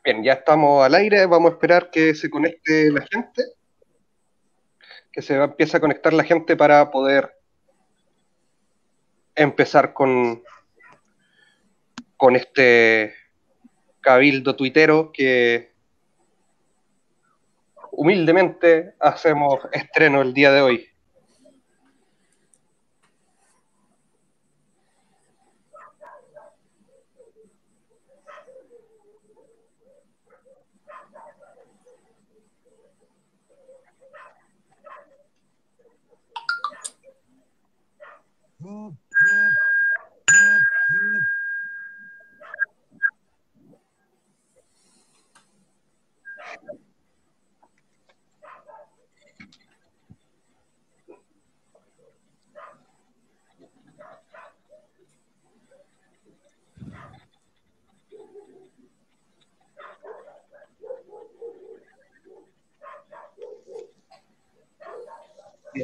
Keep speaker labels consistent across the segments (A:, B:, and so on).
A: Bien, ya estamos al aire, vamos a esperar que se conecte la gente, que empiece a conectar la gente para poder empezar con este cabildo tuitero que humildemente hacemos estreno el día de hoy.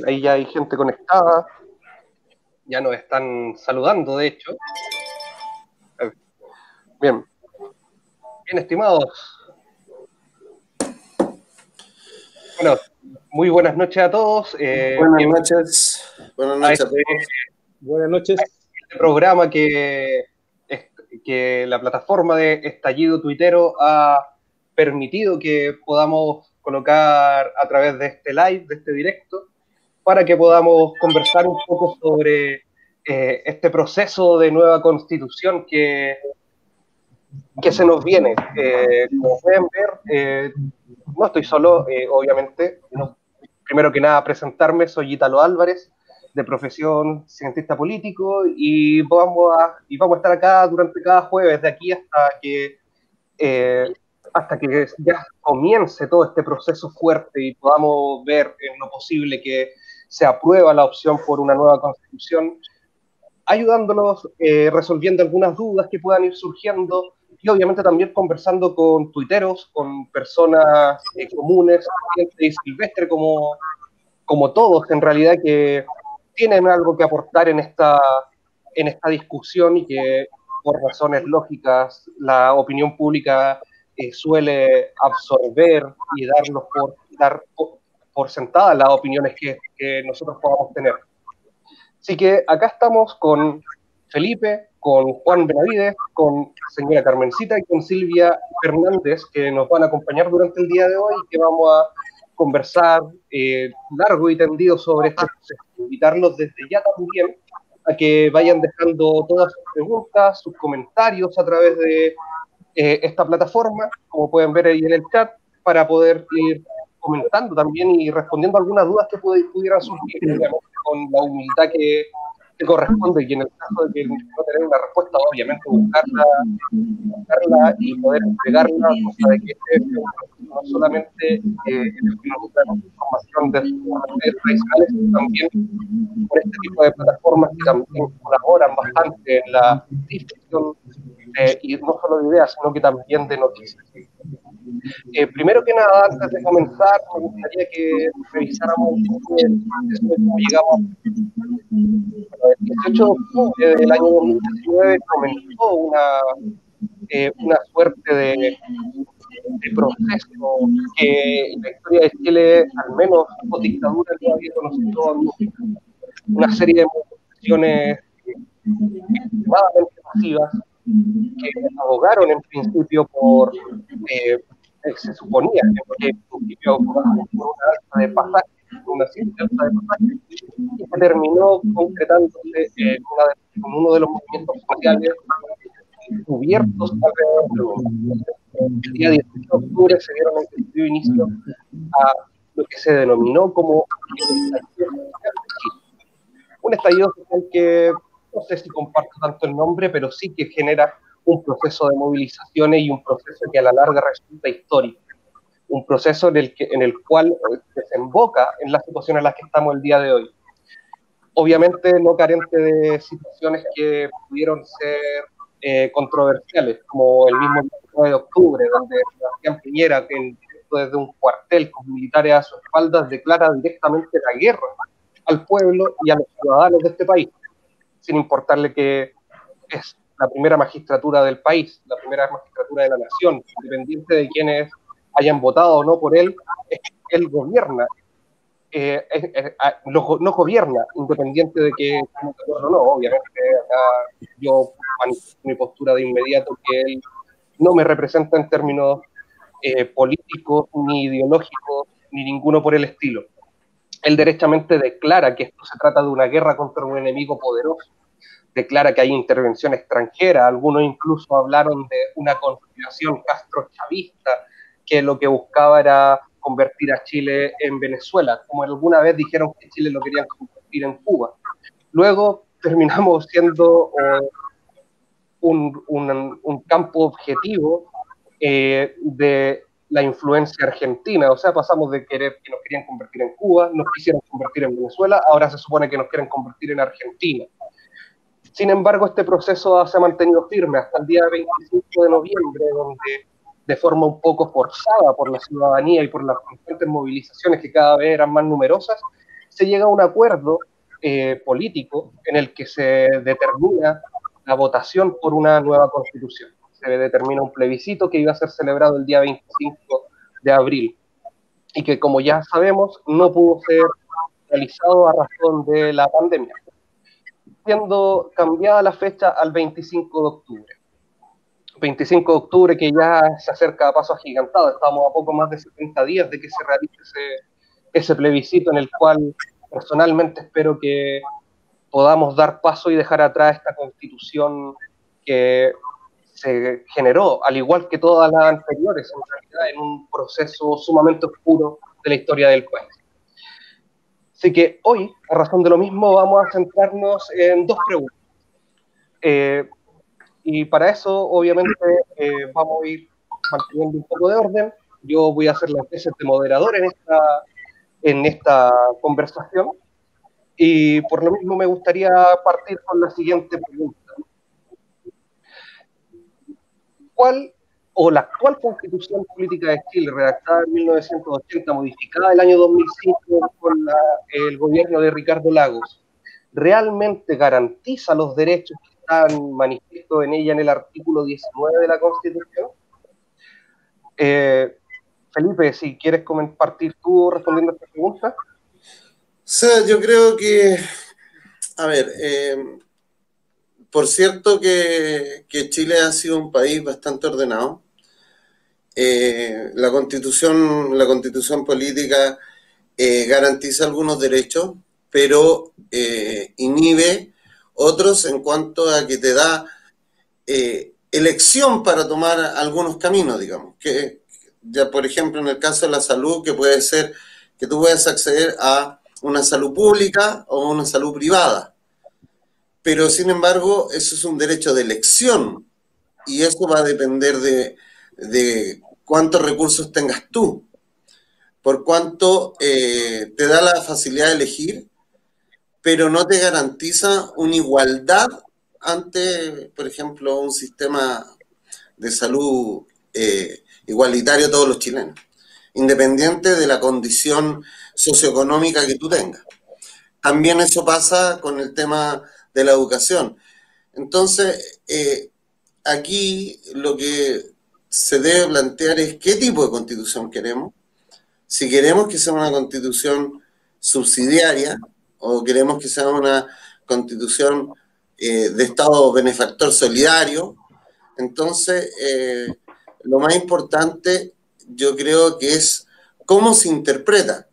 A: Ahí ya hay gente conectada, ya nos están saludando, de hecho. Bien, bien estimados. Bueno, muy buenas noches a todos.
B: Buenas noches a todos.
C: Buenas noches.
A: Este programa que la plataforma de Estallido Tuitero ha permitido que podamos colocar a través de este live, de este directo, para que podamos conversar un poco sobre este proceso de nueva constitución que se nos viene. Como pueden ver, no estoy solo, obviamente. Primero que nada, presentarme, soy Ítalo Álvarez, de profesión cientista político, y vamos a estar acá durante cada jueves, de aquí hasta que ya comience todo este proceso fuerte y podamos ver en lo posible que se aprueba la opción por una nueva constitución, ayudándonos, resolviendo algunas dudas que puedan ir surgiendo, y obviamente también conversando con tuiteros, con personas comunes, gente y silvestre, como todos en realidad, que tienen algo que aportar en esta discusión, y que por razones lógicas la opinión pública suele absorber y dar por sentadas las opiniones que nosotros podamos tener. Así que acá estamos con Felipe, con Juan Benavides, con señora Carmencita y con Silvia Fernández, que nos van a acompañar durante el día de hoy, y que vamos a conversar largo y tendido sobre este proceso. Invitarlos desde ya también a que vayan dejando todas sus preguntas, sus comentarios a través de esta plataforma, como pueden ver ahí en el chat, para poder ir comentando también y respondiendo algunas dudas que pudieran surgir, obviamente, con la humildad que corresponde, y en el caso de que no tener una respuesta, obviamente buscarla y poder entregarla, cosa de que no solamente la información de las redes tradicionales, sino también por este tipo de plataformas que también colaboran bastante en la difusión, y no solo de ideas, sino que también de noticias. Primero que nada, antes de comenzar, me gustaría que revisáramos un poco el proceso de cómo llegamos. El 18 de octubre del año 2019 comenzó una suerte de proceso que en la historia de Chile, al menos por dictadura, no había conocido nunca. Una serie de movilizaciones extremadamente masivas que abogaron en principio por, se suponía que en principio por una alza de pasajes, una simple alza de pasajes, y que terminó concretándose con uno de los movimientos sociales cubiertos alrededor del mundo. El día 18 de octubre se dio inicio a lo que se denominó como un estallido social que no sé si comparto tanto el nombre, pero sí que genera un proceso de movilizaciones y un proceso que a la larga resulta histórico. Un proceso en el cual desemboca en la situación en la que estamos el día de hoy. Obviamente no carente de situaciones que pudieron ser controversiales, como el mismo 9 de octubre, donde Sebastián Piñera, desde un cuartel con militares a sus espaldas, declara directamente la guerra al pueblo y a los ciudadanos de este país, sin importarle que es la primera magistratura del país, la primera magistratura de la nación, independiente de quienes hayan votado o no por él, él gobierna. No gobierna, independiente de que estemos de acuerdo o no. Obviamente, acá yo manifiesto mi postura de inmediato que él no me representa en términos políticos, ni ideológicos, ni ninguno por el estilo. Él derechamente declara que esto se trata de una guerra contra un enemigo poderoso, declara que hay intervención extranjera, algunos incluso hablaron de una conspiración castrochavista, que lo que buscaba era convertir a Chile en Venezuela, como alguna vez dijeron que Chile lo querían convertir en Cuba. Luego terminamos siendo un campo objetivo de la influencia argentina, o sea, pasamos de querer que nos querían convertir en Cuba, nos quisieron convertir en Venezuela, ahora se supone que nos quieren convertir en Argentina. Sin embargo, este proceso se ha mantenido firme hasta el día 25 de noviembre, donde de forma un poco forzada por la ciudadanía y por las constantes movilizaciones que cada vez eran más numerosas, se llega a un acuerdo político en el que se determina la votación por una nueva constitución. Se determina un plebiscito que iba a ser celebrado el día 25 de abril y que, como ya sabemos, no pudo ser realizado a razón de la pandemia, siendo cambiada la fecha al 25 de octubre. 25 de octubre que ya se acerca a paso agigantado, estamos a poco más de 70 días de que se realice ese plebiscito en el cual personalmente espero que podamos dar paso y dejar atrás esta constitución que se generó, al igual que todas las anteriores, en realidad en un proceso sumamente oscuro de la historia del país. Así que hoy, a razón de lo mismo, vamos a centrarnos en dos preguntas. Y para eso, obviamente, vamos a ir manteniendo un poco de orden. Yo voy a hacer las veces de moderador en esta conversación. Y por lo mismo me gustaría partir con la siguiente pregunta. ¿Cuál o la actual Constitución Política de Chile, redactada en 1980, modificada el año 2005 con el gobierno de Ricardo Lagos, realmente garantiza los derechos que están manifiestos en ella en el artículo 19 de la Constitución? Felipe, si quieres partir tú respondiendo a esta pregunta.
B: Sí, yo creo que, a ver, por cierto que Chile ha sido un país bastante ordenado. La constitución política garantiza algunos derechos, pero inhibe otros en cuanto a que te da elección para tomar algunos caminos, digamos. Que ya, por ejemplo, en el caso de la salud, que puede ser que tú puedas acceder a una salud pública o una salud privada. Pero, sin embargo, eso es un derecho de elección y eso va a depender de cuántos recursos tengas tú, por cuánto te da la facilidad de elegir, pero no te garantiza una igualdad ante, por ejemplo, un sistema de salud igualitario a todos los chilenos, independiente de la condición socioeconómica que tú tengas. También eso pasa con el tema de la educación. Entonces, aquí lo que se debe plantear es qué tipo de constitución queremos. Si queremos que sea una constitución subsidiaria o queremos que sea una constitución de Estado benefactor solidario, entonces lo más importante yo creo que es cómo se interpreta.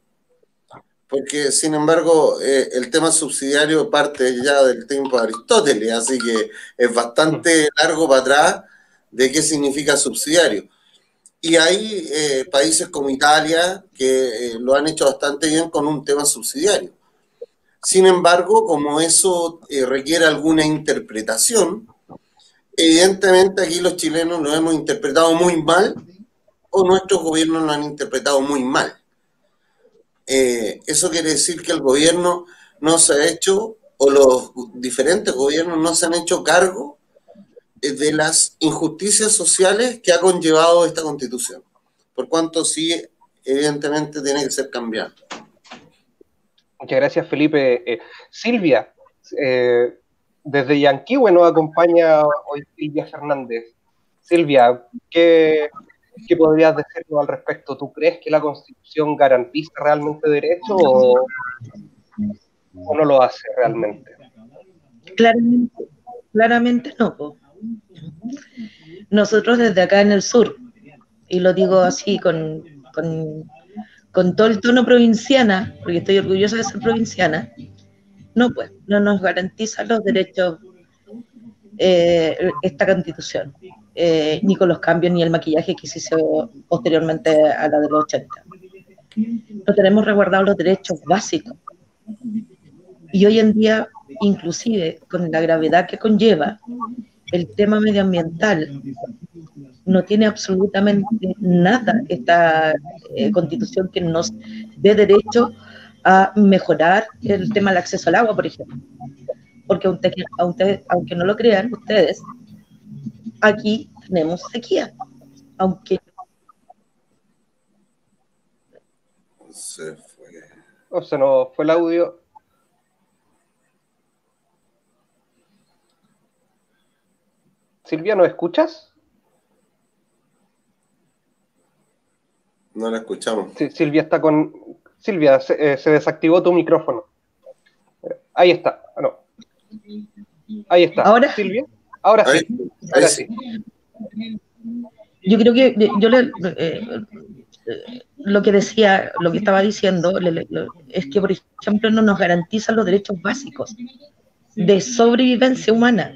B: Porque, sin embargo, el tema subsidiario parte ya del tiempo de Aristóteles, así que es bastante largo para atrás de qué significa subsidiario. Y hay países como Italia que lo han hecho bastante bien con un tema subsidiario. Sin embargo, como eso requiere alguna interpretación, evidentemente aquí los chilenos lo hemos interpretado muy mal o nuestros gobiernos lo han interpretado muy mal. Eso quiere decir que el gobierno no se ha hecho, o los diferentes gobiernos no se han hecho cargo de las injusticias sociales que ha conllevado esta Constitución. Por cuanto sí, evidentemente tiene que ser cambiada.
A: Muchas gracias, Felipe. Silvia, Desde Yanquihue nos acompaña hoy Silvia Fernández. Silvia, ¿qué podrías decirnos al respecto? ¿Tú crees que la Constitución garantiza realmente derechos o no lo hace realmente?
C: Claramente no, po. Nosotros desde acá en el sur, y lo digo así con todo el tono provinciana, porque estoy orgullosa de ser provinciana, no, pues, no nos garantiza los derechos esta Constitución, ni con los cambios ni el maquillaje que se hizo posteriormente a la de los 80. No tenemos resguardados los derechos básicos. Y hoy en día, inclusive con la gravedad que conlleva el tema medioambiental, no tiene absolutamente nada esta Constitución que nos dé derecho a mejorar el tema del acceso al agua, por ejemplo. Porque aunque no lo crean ustedes, aquí tenemos sequía. Aunque
B: se fue.
A: O se nos fue el audio. Silvia, ¿nos escuchas?
B: No la escuchamos.
A: Sí, Silvia está con... Silvia, se desactivó tu micrófono. Ahí está. No. Ahí está.
C: ¿Ahora?
A: Silvia. Ahora sí. Ahora sí.
C: Yo creo que lo que decía, lo que estaba diciendo, es que, por ejemplo, no nos garantizan los derechos básicos de sobrevivencia humana.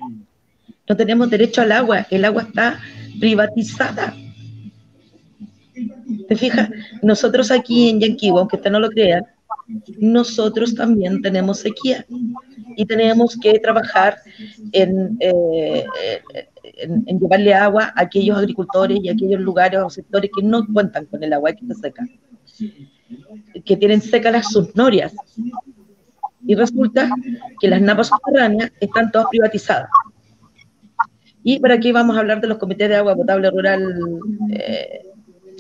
C: No tenemos derecho al agua. El agua está privatizada. ¿Te fijas? Nosotros aquí en Yanquihue, aunque usted no lo crea, nosotros también tenemos sequía y tenemos que trabajar en llevarle agua a aquellos agricultores y a aquellos lugares o sectores que no cuentan con el agua que está seca, que tienen secas sus norias. Y resulta que las napas subterráneas están todas privatizadas. Y por aquí vamos a hablar de los comités de agua potable rural,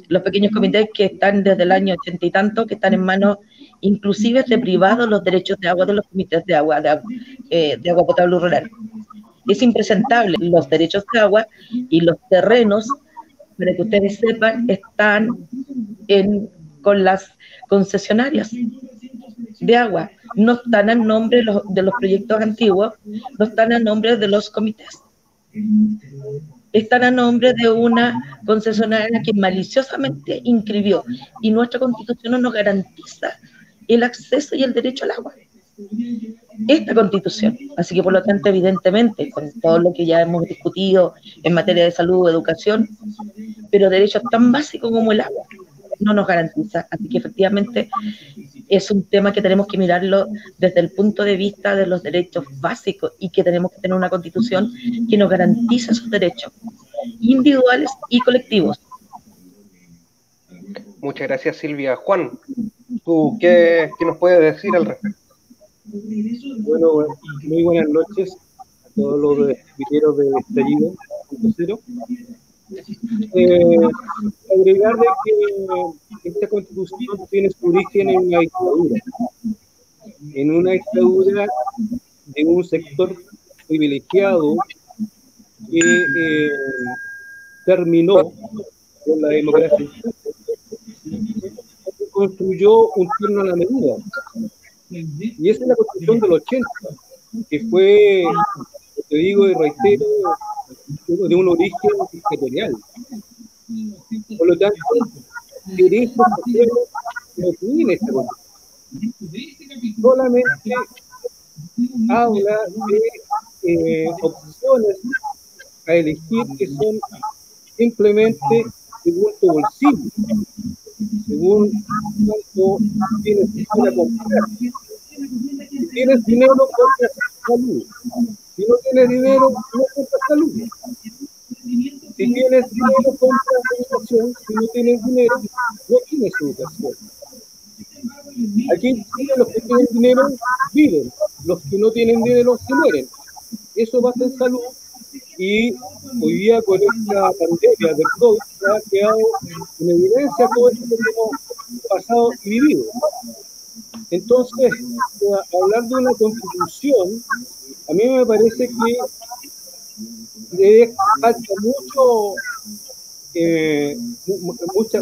C: los pequeños comités que están desde el año 80 y tanto, que están en manos inclusive de privados los derechos de agua de los comités de agua potable rural. Es impresentable. Los derechos de agua y los terrenos, para que ustedes sepan, están con las concesionarias de agua. No están a nombre de los proyectos antiguos, no están a nombre de los comités. Están a nombre de una concesionaria que maliciosamente inscribió, y nuestra Constitución no nos garantiza el acceso y el derecho al agua. Esta Constitución. Así que, por lo tanto, evidentemente, con todo lo que ya hemos discutido en materia de salud, educación, pero derechos tan básicos como el agua no nos garantiza. Así que, efectivamente, es un tema que tenemos que mirarlo desde el punto de vista de los derechos básicos, y que tenemos que tener una Constitución que nos garantice esos derechos individuales y colectivos.
A: Muchas gracias, Silvia. Juan, ¿tú qué nos puedes decir al respecto?
D: Bueno, muy buenas noches a todos los viteros de Estallido 5.0. Agregar de que esta Constitución tiene su origen en una dictadura de un sector privilegiado que terminó con la democracia y construyó un turno a la medida. Y esa es la Constitución del 80, que fue, te digo y reitero, de un origen dictatorial. Por lo tanto, derechos sociales no tiene esta Constitución. Solamente habla de opciones a elegir que son simplemente según tu bolsillo, según cuánto tienes para comprar. Si tienes dinero, compras salud. Si no tienes dinero, no compras salud. Si tienes dinero, compras educación. Si no tienes dinero, no tienes educación. Aquí en Chile los que tienen dinero viven, los que no tienen dinero se mueren. Eso pasa en salud, y hoy día con esta pandemia del COVID se ha quedado en evidencia todo esto que hemos pasado y vivido. Entonces, hablar de una Constitución a mí me parece que falta mucho, le falta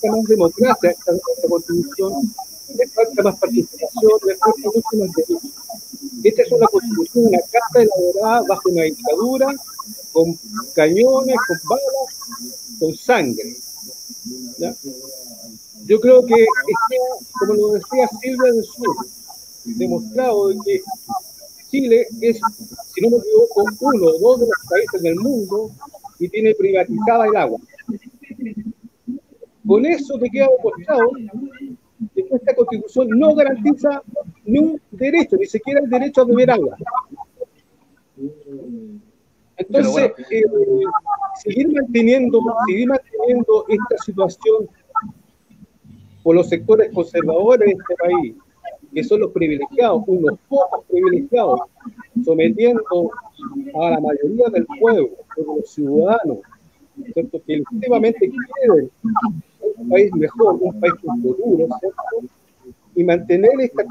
D: más democracia a esta constitución, le falta más participación, le falta mucho más derechos. Esta es una constitución, una carta elaborada bajo una dictadura, con cañones, con balas, con sangre. ¿Ya? Yo creo que está, como lo decía Silvia del Sur, demostrado de que Chile es, si no me equivoco, uno o dos de los países del mundo y tiene privatizada el agua. Con eso te queda demostrado que esta constitución no garantiza ni un derecho, ni siquiera el derecho a beber agua. Entonces, seguir manteniendo esta situación por los sectores conservadores de este país, que son los privilegiados, unos pocos privilegiados, sometiendo a la mayoría del pueblo, de los ciudadanos, ¿cierto?, que efectivamente quieren un país mejor, un país con futuro, ¿cierto?, y mantener esta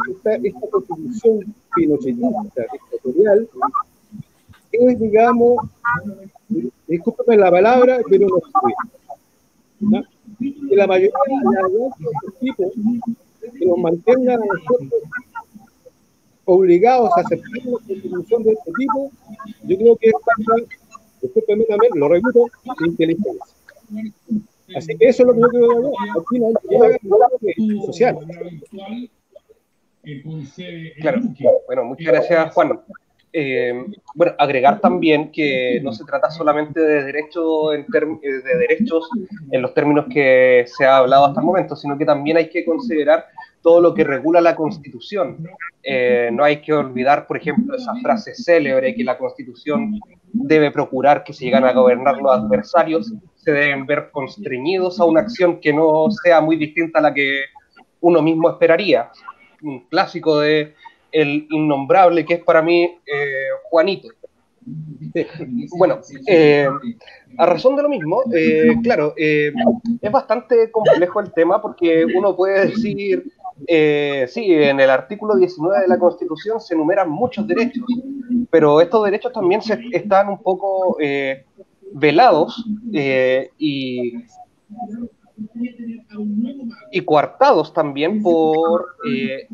D: constitución pinochetista, dictatorial, es, digamos, discúlpeme la palabra, pero no sirve. Que la mayoría de estos tipos que nos mantengan a nosotros obligados a aceptar una constitución de este tipo, yo creo que es falta, discúlpeme también, lo repito, de inteligencia. Así que eso es lo que yo creo que al final es social.
A: Claro, bueno, muchas gracias, Juan. Bueno, agregar también que no se trata solamente de derechos en los términos que se ha hablado hasta el momento, sino que también hay que considerar todo lo que regula la Constitución. No hay que olvidar, por ejemplo, esa frase célebre que la Constitución debe procurar que si llegan a gobernar los adversarios, se deben ver constreñidos a una acción que no sea muy distinta a la que uno mismo esperaría. Un clásico de el innombrable que es para mí Juanito. Bueno, a razón de lo mismo, claro, es bastante complejo el tema porque uno puede decir, sí, en el artículo 19 de la Constitución se enumeran muchos derechos, pero estos derechos también están un poco velados y coartados también por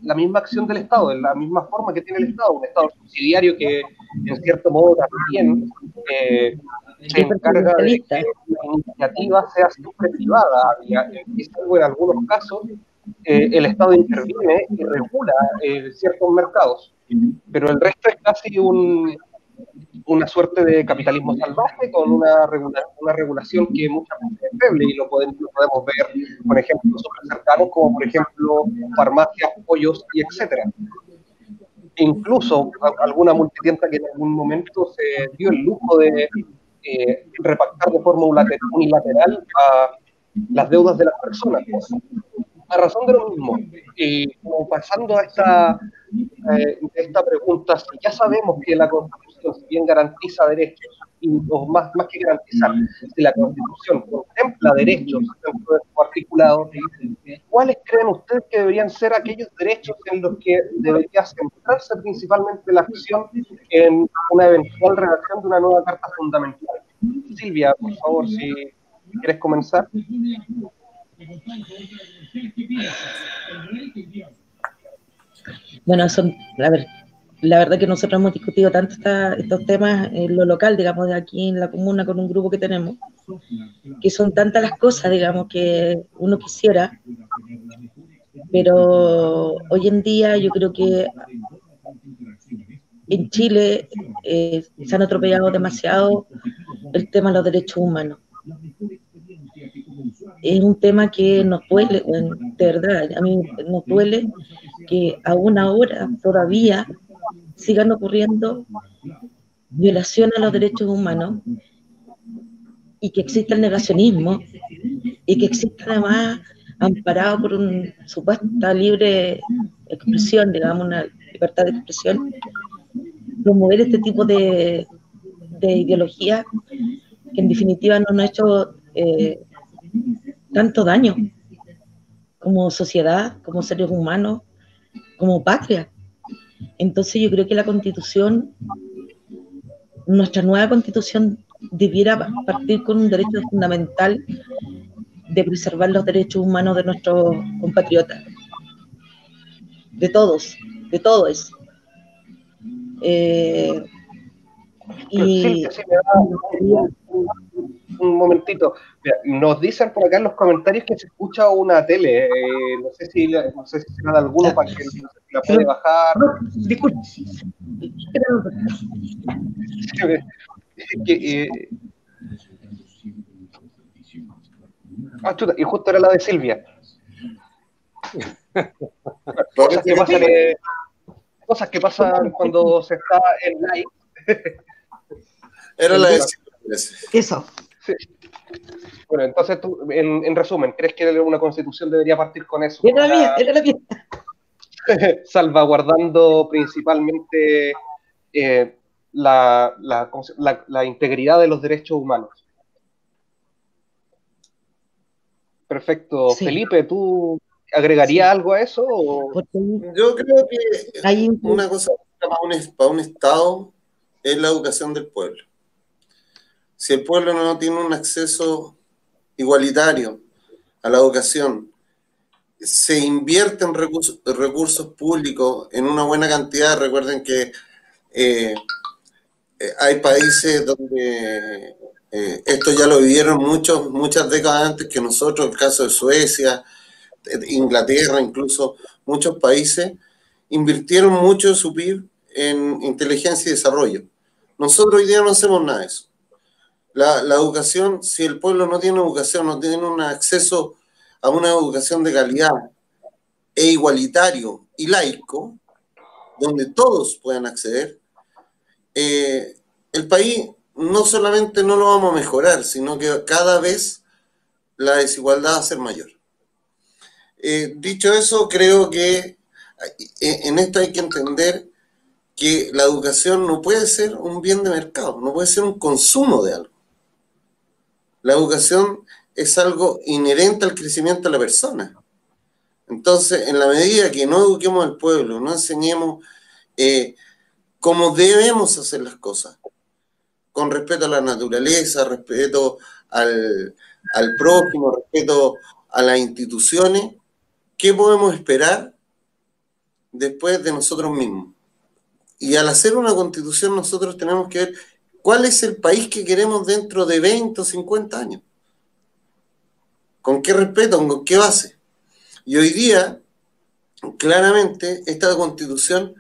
A: la misma acción del Estado, en la misma forma que tiene el Estado, un Estado subsidiario que en cierto modo también se encarga de que la iniciativa sea siempre privada, y en algunos casos el Estado interviene y regula ciertos mercados, pero el resto es casi una suerte de capitalismo salvaje con una regulación que muchas veces es feble, y lo podemos ver con ejemplos súper cercanos como por ejemplo farmacias, pollos y etcétera. Incluso alguna multitienda que en algún momento se dio el lujo de repactar de forma unilateral a las deudas de las personas. A razón de lo mismo, y como pasando a esta pregunta, si ya sabemos que la Constitución, si bien garantiza derechos, o más que garantizar, si la Constitución contempla derechos dentro de su articulado, ¿cuáles creen ustedes que deberían ser aquellos derechos en los que debería centrarse principalmente la acción en una eventual redacción de una nueva Carta Fundamental? Silvia, por favor, si quieres comenzar.
C: Bueno, la verdad que nosotros hemos discutido tanto estos temas en lo local, digamos, de aquí en la comuna con un grupo que tenemos, que son tantas las cosas, digamos, que uno quisiera, pero hoy en día yo creo que en Chile se han atropellado demasiado el tema de los derechos humanos. Es un tema que nos duele, de verdad, a mí nos duele que aún ahora todavía sigan ocurriendo violaciones a los derechos humanos y que exista el negacionismo y que exista además amparado por una supuesta libre expresión, digamos, una libertad de expresión, promover este tipo de ideología que en definitiva no nos ha hecho tanto daño como sociedad, como seres humanos, como patria. Entonces yo creo que la Constitución, nuestra nueva Constitución, debiera partir con un derecho fundamental de preservar los derechos humanos de nuestros compatriotas, de todos, de todos.
A: Silvia, si me da un momentito. Mira, nos dicen por acá en los comentarios que se escucha una tele. No sé si será de alguno para que la puede bajar.
C: Disculpe.
A: Chuta, y justo era la de Silvia. Cosas que pasan cuando se está en live.
B: Era la de
C: Eso.
A: Sí. Bueno, entonces tú, en resumen, ¿crees que una constitución debería partir con eso?
C: Era la mía.
A: Salvaguardando principalmente la integridad de los derechos humanos. Perfecto. Sí. Felipe, ¿tú agregarías algo a eso? ¿O?
B: Yo creo que una cosa para un Estado es la educación del pueblo. Si el pueblo no tiene un acceso igualitario a la educación, se invierte en recursos públicos en una buena cantidad. Recuerden que hay países donde esto ya lo vivieron muchas décadas antes que nosotros, el caso de Suecia, Inglaterra, incluso muchos países invirtieron mucho de su PIB en inteligencia y desarrollo. Nosotros hoy día no hacemos nada de eso. La educación, si el pueblo no tiene educación, no tiene un acceso a una educación de calidad e igualitario y laico, donde todos puedan acceder, el país no solamente no lo vamos a mejorar, sino que cada vez la desigualdad va a ser mayor. Dicho eso, creo que en esto hay que entender que la educación no puede ser un bien de mercado, no puede ser un consumo de algo. La educación es algo inherente al crecimiento de la persona. Entonces, en la medida que no eduquemos al pueblo, no enseñemos cómo debemos hacer las cosas, con respeto a la naturaleza, respeto al prójimo, respeto a las instituciones, ¿qué podemos esperar después de nosotros mismos? Y al hacer una constitución nosotros tenemos que ver cuál es el país que queremos dentro de 20 o 50 años. ¿Con qué respeto? ¿Con qué base? Y hoy día, claramente, esta constitución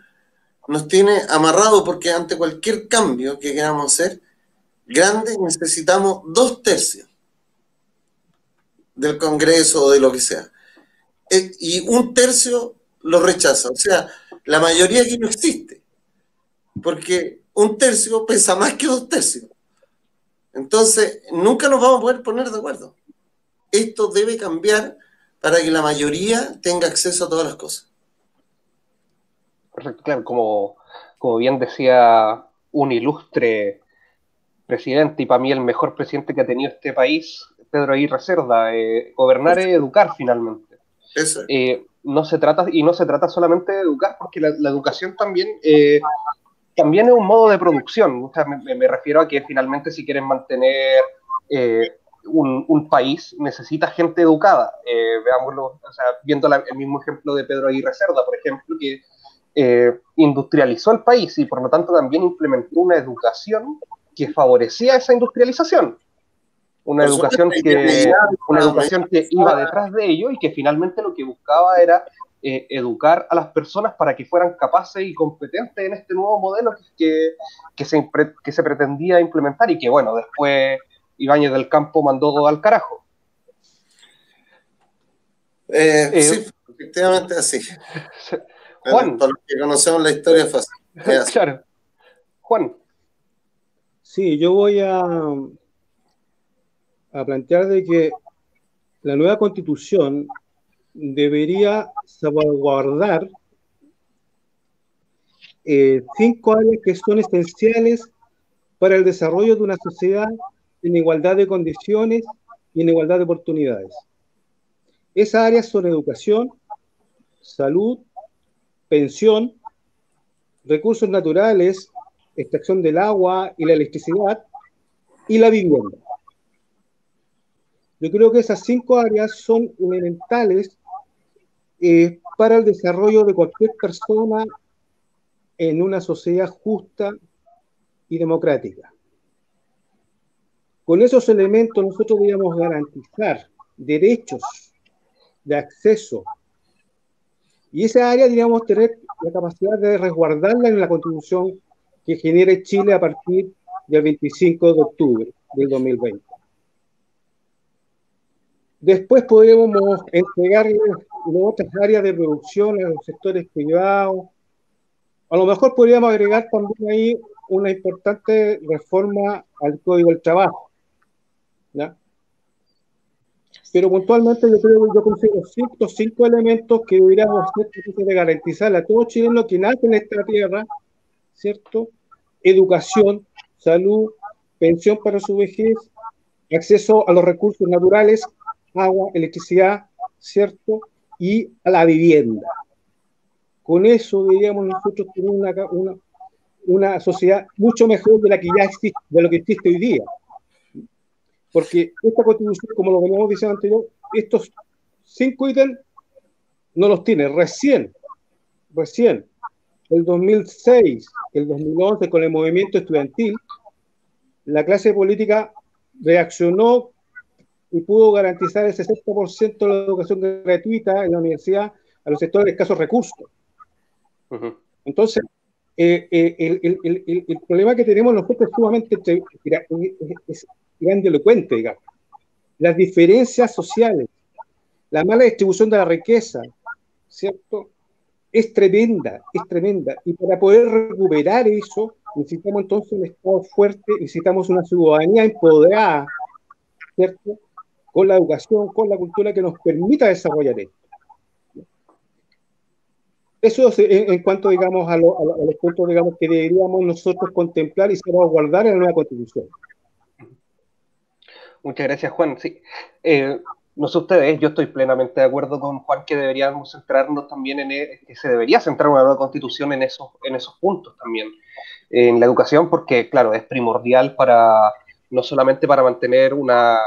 B: nos tiene amarrado porque ante cualquier cambio que queramos hacer, grande, necesitamos 2/3 del Congreso o de lo que sea. Y 1/3 lo rechaza. O sea, la mayoría aquí no existe. Porque 1/3 pesa más que 2/3. Entonces, nunca nos vamos a poder poner de acuerdo. Esto debe cambiar para que la mayoría tenga acceso a todas las cosas.
A: Perfecto, claro, como bien decía un ilustre presidente, y para mí el mejor presidente que ha tenido este país, Pedro Aguirre Cerda, gobernar es educar finalmente.
B: Eso.
A: No se trata solamente de educar, porque la educación también es un modo de producción. O sea, me refiero a que finalmente si quieren mantener un país, necesita gente educada. Veámoslo, o sea, viendo el mismo ejemplo de Pedro Aguirre Cerda, por ejemplo, que industrializó el país y por lo tanto también implementó una educación que favorecía esa industrialización. Una educación que iba detrás de ello y que finalmente lo que buscaba era educar a las personas para que fueran capaces y competentes en este nuevo modelo que se pretendía implementar y que, bueno, después Ibáñez del Campo mandó al carajo.
B: Sí, efectivamente así.
A: Juan.
B: Para los que conocemos la historia fácil.
A: Claro. Juan.
D: Sí, yo voy a plantear de que la nueva constitución debería salvaguardar 5 áreas que son esenciales para el desarrollo de una sociedad en igualdad de condiciones y en igualdad de oportunidades. Esas áreas son educación, salud, pensión, recursos naturales, extracción del agua y la electricidad, y la vivienda. Yo creo que esas 5 áreas son elementales para el desarrollo de cualquier persona en una sociedad justa y democrática. Con esos elementos nosotros debemos garantizar derechos de acceso, y esa área deberíamos tener la capacidad de resguardarla en la Constitución que genere Chile a partir del 25 de octubre del 2020. Después podremos entregarle otras áreas de producción a los sectores privados. A lo mejor podríamos agregar también ahí una importante reforma al Código del Trabajo, ¿ya? Pero puntualmente yo considero 5 elementos que deberíamos ser capaces de garantizar a todo chileno que nace en esta tierra, ¿cierto? Educación, salud, pensión para su vejez, acceso a los recursos naturales, agua, electricidad, ¿cierto? Y a la vivienda. Con eso deberíamos nosotros tener una sociedad mucho mejor de la que ya existe, de lo que existe hoy día. Porque esta Constitución, como lo veníamos diciendo anterior, estos 5 ítems no los tiene. Recién, el 2006, el 2011, con el movimiento estudiantil, la clase política reaccionó y pudo garantizar el 60% de la educación gratuita en la universidad a los sectores de escasos recursos. Entonces, el problema que tenemos nosotros es sumamente grandilocuente, digamos. Las diferencias sociales, la mala distribución de la riqueza, ¿cierto? Es tremenda. Y para poder recuperar eso, necesitamos entonces un Estado fuerte, necesitamos una ciudadanía empoderada, ¿cierto? Con la educación, con la cultura que nos permita desarrollar esto. Eso es en cuanto, digamos, a los puntos, digamos, que deberíamos nosotros contemplar y salvaguardar en la nueva Constitución.
A: Muchas gracias, Juan. Sí. No sé ustedes, yo estoy plenamente de acuerdo con Juan que deberíamos centrarnos también que se debería centrar una nueva Constitución en esos puntos también. En la educación, porque, claro, es primordial no solamente para mantener una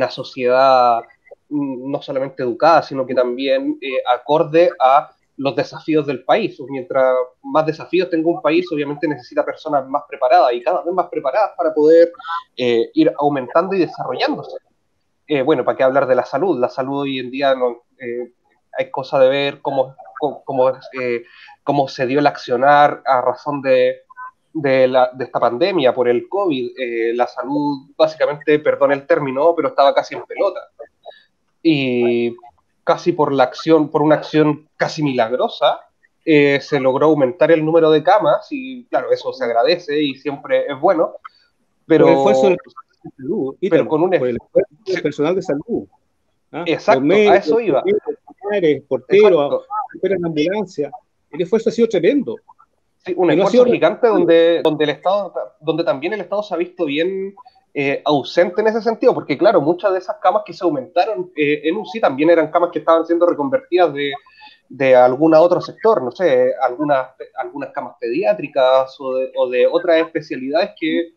A: sociedad no solamente educada, sino que también acorde a los desafíos del país. Mientras más desafíos tenga un país, obviamente necesita personas más preparadas y cada vez más preparadas para poder ir aumentando y desarrollándose. Bueno, ¿para qué hablar de la salud? La salud hoy en día hay cosa de ver cómo se dio el accionar a razón de esta pandemia por el COVID. La salud, básicamente, perdón el término, pero estaba casi en pelota. Y casi por una acción casi milagrosa, se logró aumentar el número de camas, y claro, eso se agradece y siempre es bueno, pero...
D: Por el esfuerzo del personal de salud, pero por el esfuerzo del personal de salud. ¿Ah?
A: Exacto, médicos, a eso iba.
D: Porteros, en ambulancia. El esfuerzo ha sido tremendo.
A: Sí, un esfuerzo gigante donde también el Estado se ha visto bien ausente en ese sentido, porque claro, muchas de esas camas que se aumentaron en UCI también eran camas que estaban siendo reconvertidas de algún otro sector, no sé, algunas camas pediátricas o de otras especialidades que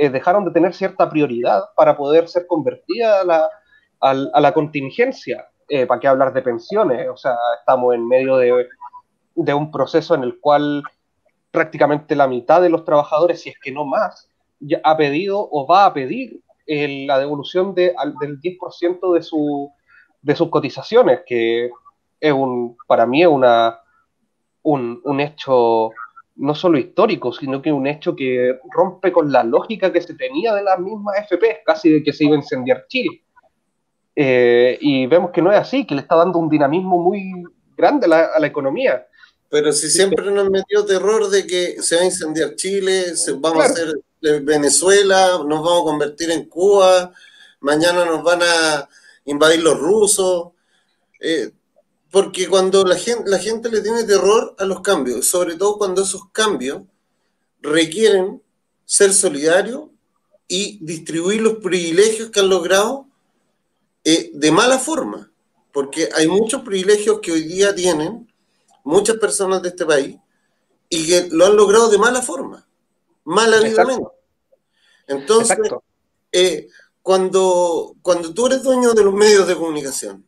A: dejaron de tener cierta prioridad para poder ser convertidas a la contingencia. ¿Para qué hablar de pensiones? O sea, estamos en medio de un proceso en el cual prácticamente la mitad de los trabajadores, si es que no más, ya ha pedido o va a pedir la devolución del 10% de sus cotizaciones, que es para mí es un hecho no solo histórico, sino que un hecho que rompe con la lógica que se tenía de las mismas FP, casi de que se iba a incendiar Chile. Y vemos que no es así, que le está dando un dinamismo muy grande a la economía.
B: Pero si siempre nos metió terror de que se va a incendiar Chile, vamos a hacer Venezuela, nos vamos a convertir en Cuba, mañana nos van a invadir los rusos, porque cuando la gente le tiene terror a los cambios, sobre todo cuando esos cambios requieren ser solidarios y distribuir los privilegios que han logrado de mala forma, porque hay muchos privilegios que hoy día tienen muchas personas de este país y que lo han logrado de mala forma, malhabiamente. Entonces, cuando tú eres dueño de los medios de comunicación,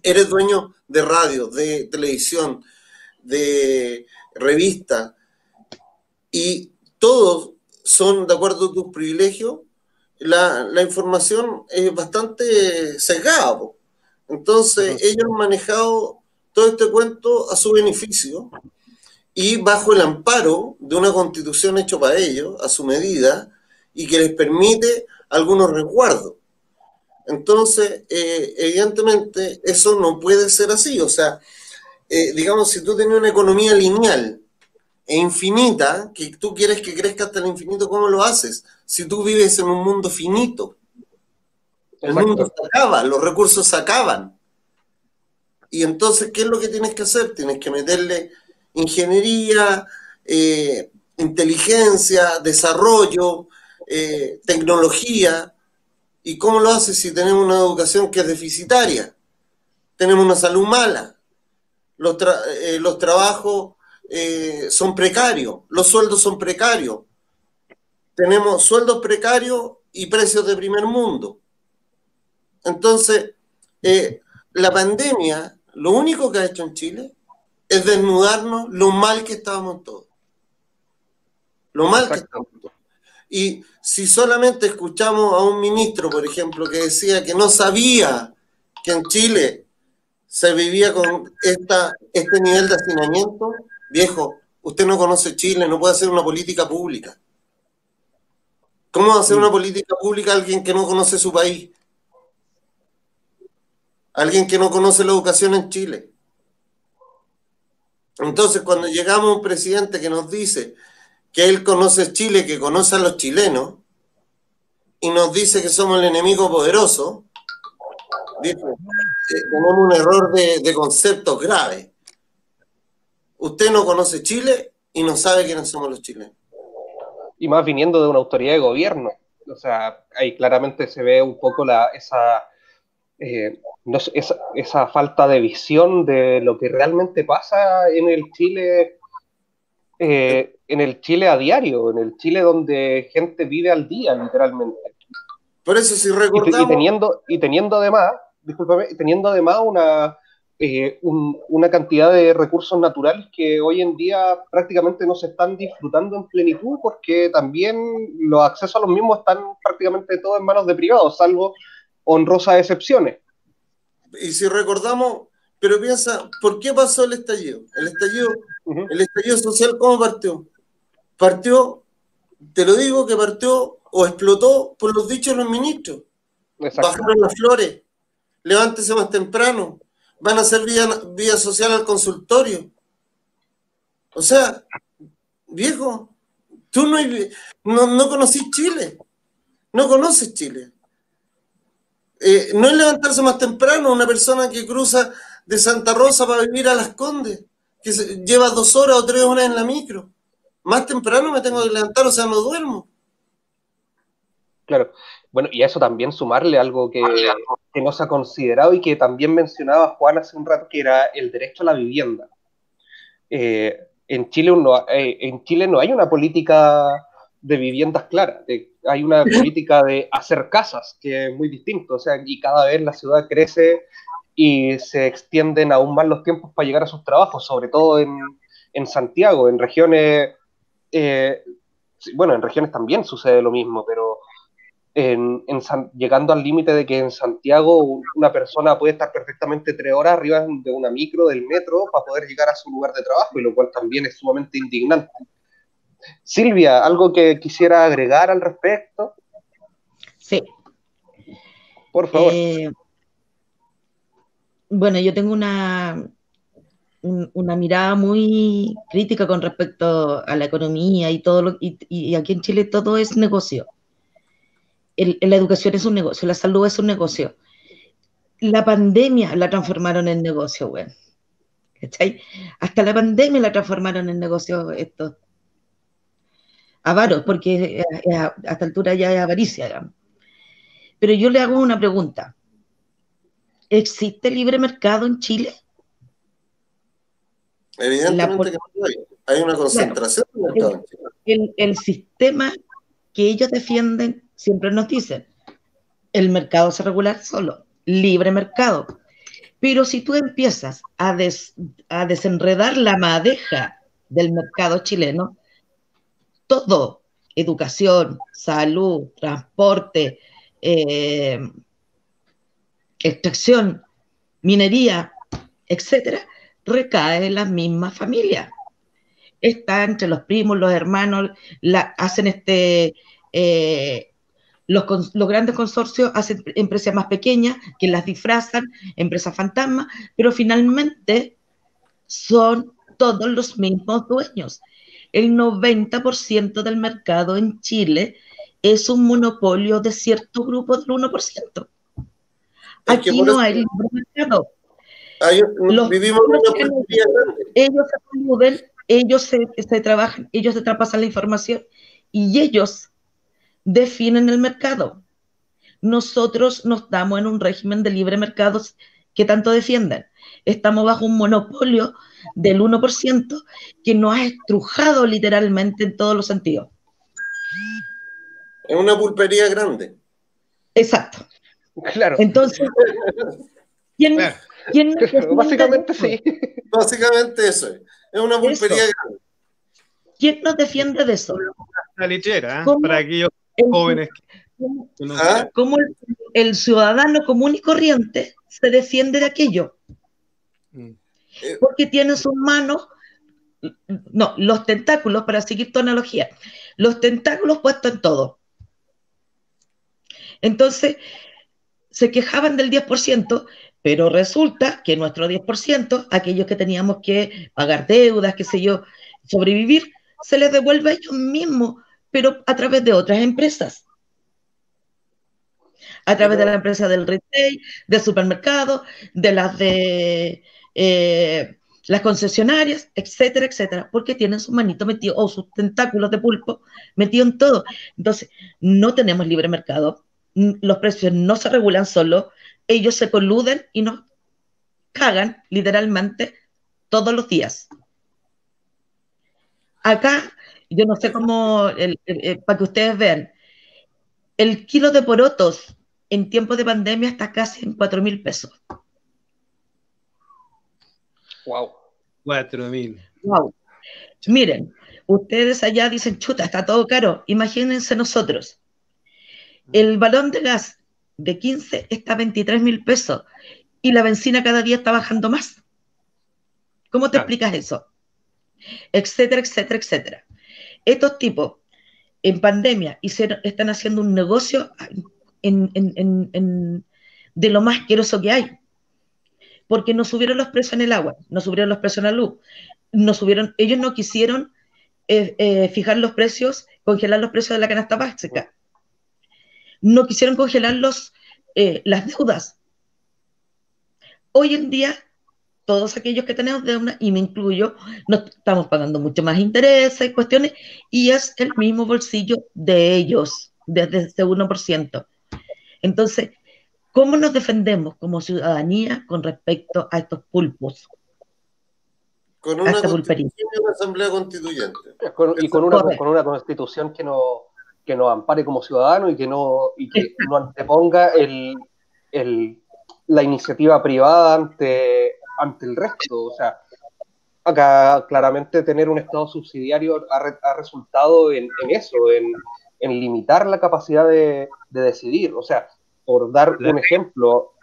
B: eres dueño de radio, de televisión, de revista, y todos son de acuerdo a tus privilegios, la información es bastante sesgada. Entonces, ellos han manejado todo este cuento a su beneficio y bajo el amparo de una constitución hecha para ellos, a su medida, y que les permite algunos resguardos. Entonces, evidentemente, eso no puede ser así. O sea, digamos, si tú tienes una economía lineal e infinita, que tú quieres que crezca hasta el infinito, ¿cómo lo haces? Si tú vives en un mundo finito. El mundo se acaba, los recursos se acaban. Y entonces, ¿qué es lo que tienes que hacer? Tienes que meterle ingeniería, inteligencia, desarrollo, tecnología. ¿Y cómo lo haces si tenemos una educación que es deficitaria? Tenemos una salud mala. Los trabajos son precarios, los sueldos son precarios. Tenemos sueldos precarios y precios de primer mundo. Entonces, la pandemia, lo único que ha hecho en Chile es desnudarnos lo mal que estábamos todos. Lo mal que estábamos todos. Y si solamente escuchamos a un ministro, por ejemplo, que decía que no sabía que en Chile se vivía con este nivel de hacinamiento, viejo, usted no conoce Chile, no puede hacer una política pública. ¿Cómo va a hacer una política pública alguien que no conoce su país? Alguien que no conoce la educación en Chile. Entonces, cuando llegamos a un presidente que nos dice que él conoce Chile, que conoce a los chilenos, y nos dice que somos el enemigo poderoso, tenemos un error de conceptos grave. Usted no conoce Chile y no sabe quiénes somos los chilenos.
A: Y más viniendo de una autoridad de gobierno. O sea, ahí claramente se ve un poco esa falta de visión de lo que realmente pasa en el Chile, a diario, en el Chile donde gente vive al día, literalmente.
B: Por eso, si recordamos...
A: teniendo además una cantidad de recursos naturales que hoy en día prácticamente no se están disfrutando en plenitud, porque también los accesos a los mismos están prácticamente todos en manos de privados, salvo honrosas excepciones.
B: Y si recordamos, pero piensa, ¿por qué pasó el estallido? El estallido social, ¿cómo partió? Partió, te lo digo, que partió o explotó por los dichos de los ministros. Exacto. Bajaron las flores, levántese más temprano, van a hacer vía social al consultorio. O sea, viejo, tú no conocís Chile, no conoces Chile. No es levantarse más temprano, una persona que cruza de Santa Rosa para venir a Las Condes, que lleva 2 horas o 3 horas en la micro. Más temprano me tengo que levantar, o sea, no duermo.
A: Claro, bueno, y a eso también sumarle algo que no se ha considerado y que también mencionaba Juan hace un rato, que era el derecho a la vivienda. En Chile no hay una política de viviendas clara, hay una política de hacer casas, que es muy distinto, o sea, y cada vez la ciudad crece y se extienden aún más los tiempos para llegar a sus trabajos, sobre todo en Santiago, en regiones, bueno, en regiones también sucede lo mismo, pero llegando al límite de que en Santiago una persona puede estar perfectamente 3 horas arriba de una micro, del metro, para poder llegar a su lugar de trabajo, y lo cual también es sumamente indignante. Silvia, ¿algo que quisiera agregar al respecto?
C: Sí.
A: Por favor.
C: Bueno, yo tengo una mirada muy crítica con respecto a la economía y todo y aquí en Chile todo es negocio. La educación es un negocio, la salud es un negocio. La pandemia la transformaron en negocio, güey. ¿Cachai? Hasta la pandemia la transformaron en negocio estos avaros, porque a esta altura ya es avaricia, digamos. Pero yo le hago una pregunta. ¿Existe libre mercado en Chile?
B: Evidentemente que no hay. Hay una concentración del mercado en Chile.
C: El sistema que ellos defienden siempre nos dicen, el mercado se regula solo, libre mercado. Pero si tú empiezas a desenredar la madeja del mercado chileno, todo, educación, salud, transporte, extracción, minería, etcétera, recae en la misma familia. Está entre los primos, los hermanos, hacen los grandes consorcios hacen empresas más pequeñas que las disfrazan, empresas fantasmas, pero finalmente son todos los mismos dueños. El 90% del mercado en Chile es un monopolio de cierto grupo del 1%. Aquí no hay libre mercado.
B: Vivimos en una pulpería grande.
C: Ellos se coluden, ellos se trabajan, ellos se traspasan la información y ellos definen el mercado. Nosotros no estamos en un régimen de libre mercado que tanto defienden. Estamos bajo un monopolio del 1% que nos ha estrujado literalmente en todos los sentidos.
B: Es una pulpería grande.
C: Exacto.
A: Claro.
C: Entonces, ¿quién nos
A: básicamente sí.
B: Básicamente eso es una pulpería grande.
C: ¿Quién nos defiende de eso?
E: Una lechera, para aquellos jóvenes que no
C: saben. ¿Cómo el ciudadano común y corriente se defiende de aquello? Porque tiene en sus manos, los tentáculos, para seguir tu analogía, los tentáculos puestos en todo. Entonces, se quejaban del 10%, pero resulta que nuestro 10%, aquellos que teníamos que pagar deudas, qué sé yo, sobrevivir, se les devuelve a ellos mismos, pero a través de otras empresas. A través de la empresa del retail, del supermercado, de las concesionarias, etcétera, etcétera, porque tienen sus manitos metidos, o sus tentáculos de pulpo metidos en todo. Entonces, no tenemos libre mercado, los precios no se regulan solos, ellos se coluden y nos cagan, literalmente, todos los días. Acá, yo no sé cómo, para que ustedes vean, el kilo de porotos en tiempos de pandemia está casi en 4.000 pesos.
A: Wow.
E: 4.000.
C: Wow. Miren, ustedes allá dicen, chuta, está todo caro. Imagínense nosotros. El balón de gas de 15 está a 23.000 pesos y la benzina cada día está bajando más. ¿Cómo te explicas eso? Etcétera, etcétera, etcétera. Estos tipos en pandemia están haciendo un negocio de lo más asqueroso que hay. Porque no subieron los precios en el agua, no subieron los precios en la luz, ellos no quisieron fijar los precios, congelar los precios de la canasta básica. No quisieron congelar las deudas. Hoy en día, todos aquellos que tenemos deuda, y me incluyo, nos estamos pagando mucho más intereses y cuestiones, y es el mismo bolsillo de ellos, desde ese 1%. Entonces, ¿cómo nos defendemos como ciudadanía con respecto a estos pulpos?
B: Con una constitución y una asamblea constituyente.
A: Con una constitución que nos ampare como ciudadanos y que no anteponga la iniciativa privada ante el resto. O sea, acá claramente tener un Estado subsidiario ha resultado en eso, en limitar la capacidad de decidir. O sea, por dar un ejemplo,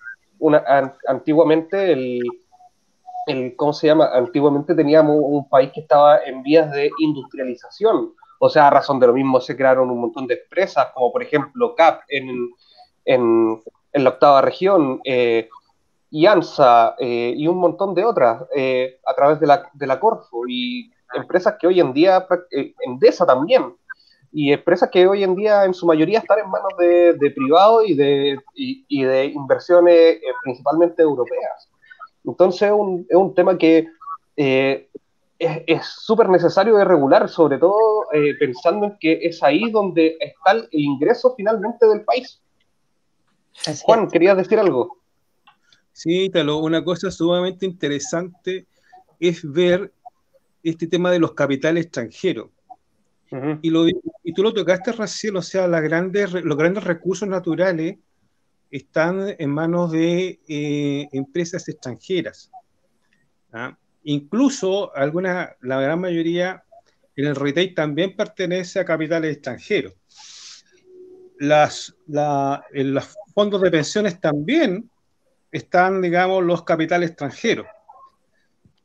A: antiguamente ¿cómo se llama? Antiguamente teníamos un país que estaba en vías de industrialización. O sea, a razón de lo mismo se crearon un montón de empresas, como por ejemplo CAP en la octava región, y ANSA, y un montón de otras, a través de la Corfo, y empresas que hoy en día, Endesa también, y empresas que hoy en día en su mayoría están en manos de privados y de inversiones principalmente europeas. Entonces es un tema que es súper necesario de regular, sobre todo pensando en que es ahí donde está el ingreso finalmente del país. Juan, ¿querías decir algo?
E: Sí, Talo, una cosa sumamente interesante es ver
D: este tema de los capitales extranjeros. Y tú lo tocaste recién, o sea, los grandes recursos naturales están en manos de empresas extranjeras. ¿Ah? Incluso la gran mayoría en el retail también pertenece a capitales extranjeros. En los fondos de pensiones también están, digamos, los capitales extranjeros.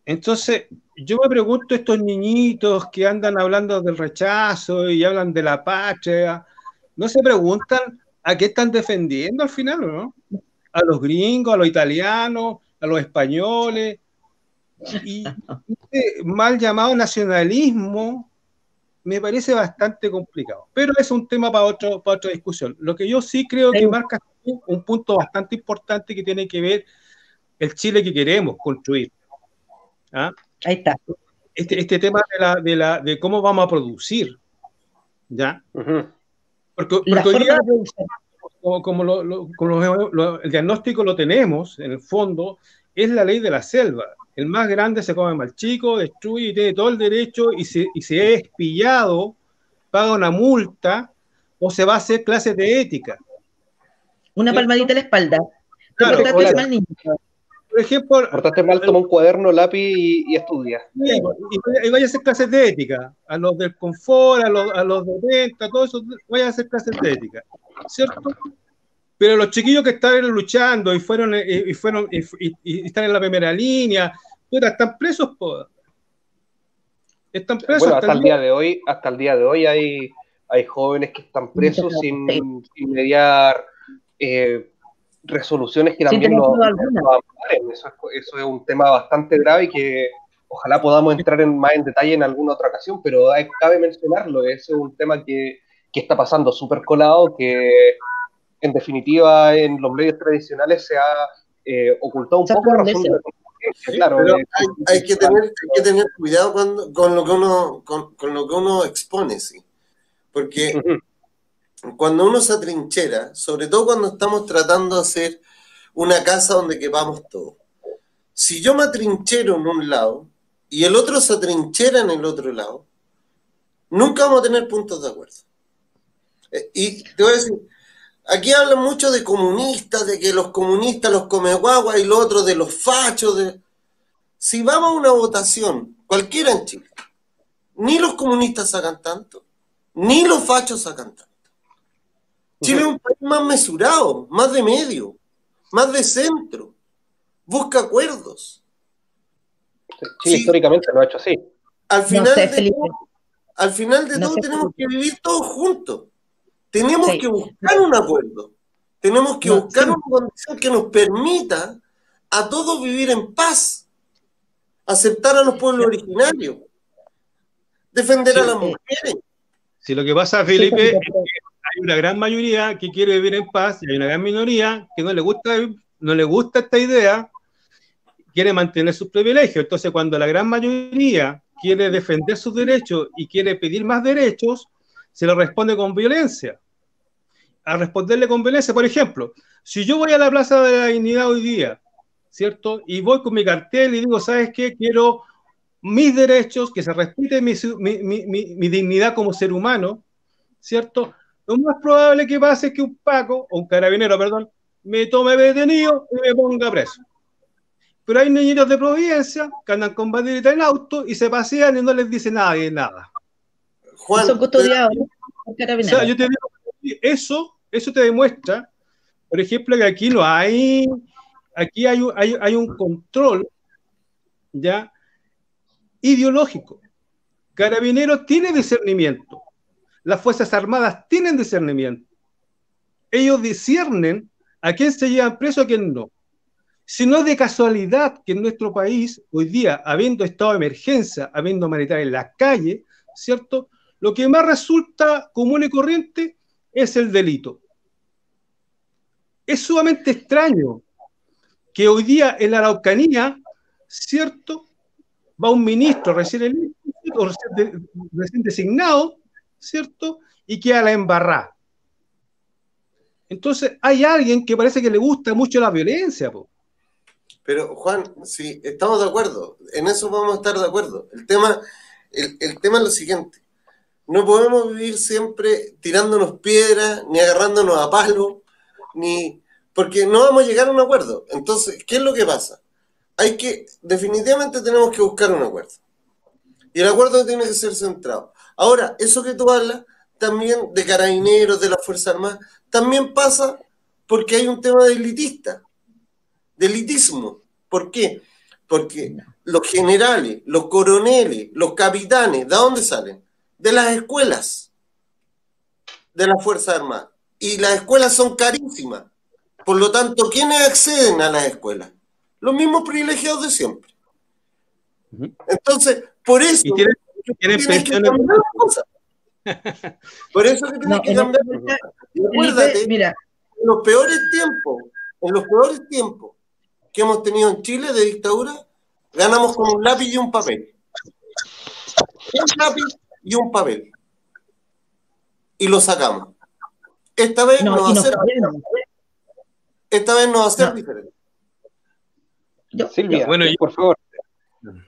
D: Entonces, yo me pregunto, estos niñitos que andan hablando del rechazo y hablan de la patria, ¿no se preguntan a qué están defendiendo al final, o no? A los gringos, a los italianos, a los españoles, y este mal llamado nacionalismo me parece bastante complicado, pero es un tema para otra discusión. Lo que yo sí creo que marca un punto bastante importante que tiene que ver el Chile que queremos construir. ¿Ah?
C: Ahí está.
D: Este tema de cómo vamos a producir, ¿ya? Porque hoy día, el diagnóstico lo tenemos, en el fondo, es la ley de la selva. El más grande se come mal chico, destruye y tiene todo el derecho, y si es pillado, paga una multa o se va a hacer clases de ética.
C: Una palmadita en la espalda.
A: Claro,
D: por ejemplo,
A: portaste mal, toma un cuaderno, lápiz y estudia.
D: Y vaya a hacer clases de ética. A los del confort, a los de venta, todo eso, vaya a hacer clases de ética. ¿Cierto? Pero los chiquillos que están luchando y están en la primera línea, están presos, están presos.
A: Bueno, hasta el día de hoy hay jóvenes que están presos sin mediar resoluciones que también lo amparen. Eso es un tema bastante grave y que ojalá podamos entrar más en detalle en alguna otra ocasión, pero cabe mencionarlo, ese es un tema que está pasando súper colado, que en definitiva en los medios tradicionales se ha ocultado un poco la razón de la conciencia. Claro,
B: hay que tener cuidado con lo que uno expone, sí. Porque cuando uno se atrinchera, sobre todo cuando estamos tratando de hacer una casa donde quepamos todos, si yo me atrinchero en un lado y el otro se atrinchera en el otro lado, nunca vamos a tener puntos de acuerdo. Y te voy a decir, aquí hablan mucho de comunistas, de que los comunistas los come guagua y lo otro de los fachos. Si vamos a una votación, cualquiera en Chile, ni los comunistas sacan tanto, ni los fachos sacan tanto. Chile es un país más mesurado, más de medio, más de centro, busca acuerdos.
A: Chile históricamente lo ha hecho así.
B: Al final de todo tenemos que vivir todos juntos. Tenemos que buscar un acuerdo. Tenemos que buscar una condición que nos permita a todos vivir en paz, aceptar a los pueblos originarios, defender a las mujeres.
D: Si lo que pasa, Felipe, es que hay una gran mayoría que quiere vivir en paz y hay una gran minoría que no le gusta esta idea, quiere mantener sus privilegios. Entonces, cuando la gran mayoría quiere defender sus derechos y quiere pedir más derechos, se le responde con violencia. A responderle con violencia, por ejemplo, si yo voy a la Plaza de la Dignidad hoy día, ¿cierto? Y voy con mi cartel y digo, ¿sabes qué? Quiero mis derechos, que se respete mi dignidad como ser humano, ¿cierto? Lo más probable que pase es que un Paco, o un carabinero, perdón, me tome detenido y me ponga preso. Pero hay niñitos de Providencia que andan con banderita en auto y se pasean y no les dice nadie nada.
C: Juan, son custodiados por
D: carabineros. O sea, yo te digo, eso te demuestra, por ejemplo, que aquí no hay, aquí hay un control ya ideológico. Carabineros tiene discernimiento. Las Fuerzas Armadas tienen discernimiento. Ellos disciernen a quién se llevan preso, a quién no. Si no es de casualidad que en nuestro país, hoy día, habiendo estado de emergencia, habiendo militares en las calles, ¿cierto? Lo que más resulta común y corriente es el delito. Es sumamente extraño que hoy día en la Araucanía, ¿cierto? Va un ministro recién electo, o recién designado, ¿cierto? Y queda la embarrada. Entonces, hay alguien que parece que le gusta mucho la violencia, po.
B: Pero Juan, sí, estamos de acuerdo, en eso vamos a estar de acuerdo. El tema es lo siguiente, no podemos vivir siempre tirándonos piedras, ni agarrándonos a palo, porque no vamos a llegar a un acuerdo. Entonces, ¿qué es lo que pasa? Definitivamente tenemos que buscar un acuerdo. Y el acuerdo tiene que ser centrado. Ahora, eso que tú hablas, también de carabineros, de las Fuerzas Armadas, también pasa porque hay un tema de elitismo. ¿Por qué? Porque los generales, los coroneles, los capitanes, ¿de dónde salen? De las escuelas de las Fuerzas Armadas. Y las escuelas son carísimas. Por lo tanto, ¿quiénes acceden a las escuelas? Los mismos privilegiados de siempre. Entonces, por eso
E: ¿Tienen pensiones?
B: Por eso que tienes que cambiar. Recuérdate, mira, en los peores tiempos que hemos tenido en Chile de dictadura, ganamos con un lápiz y un papel. Un lápiz y un papel. Y lo sacamos. Esta vez no va a ser diferente.
A: Silvia, bueno, por favor.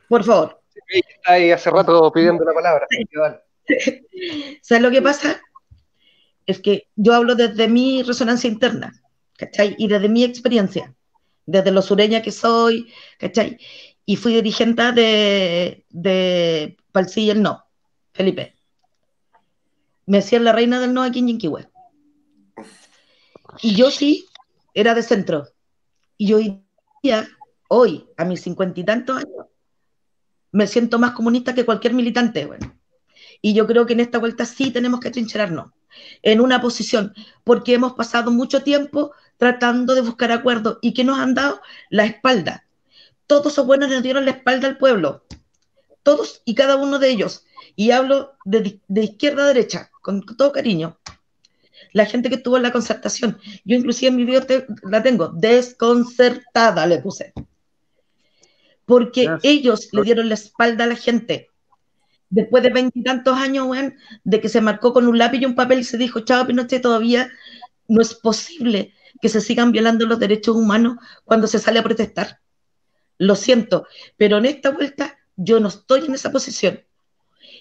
C: Por favor.
A: Está ahí hace rato pidiendo la palabra.
C: ¿Sabes lo que pasa? Es que yo hablo desde mi resonancia interna, ¿cachai? Y desde mi experiencia, desde lo sureña que soy, ¿cachai? Y fui dirigente de Palcilla el No, Felipe. Me hacían la reina del no aquí en Yanquihue. Y yo sí, era de centro. Y hoy, a mis 50 y tantos años, me siento más comunista que cualquier militante, bueno. Y yo creo que en esta vuelta sí tenemos que trincherarnos en una posición, porque hemos pasado mucho tiempo tratando de buscar acuerdos y que nos han dado la espalda. Todos esos buenos nos dieron la espalda al pueblo, todos y cada uno de ellos. Y hablo de izquierda a derecha, con todo cariño. La gente que estuvo en la concertación, yo inclusive en mi video la tengo, desconcertada le puse. Porque ellos le dieron la espalda a la gente. Después de 20 y tantos años, bueno, de que se marcó con un lápiz y un papel y se dijo, chao Pinochet, todavía no es posible que se sigan violando los derechos humanos cuando se sale a protestar. Lo siento, pero en esta vuelta yo no estoy en esa posición.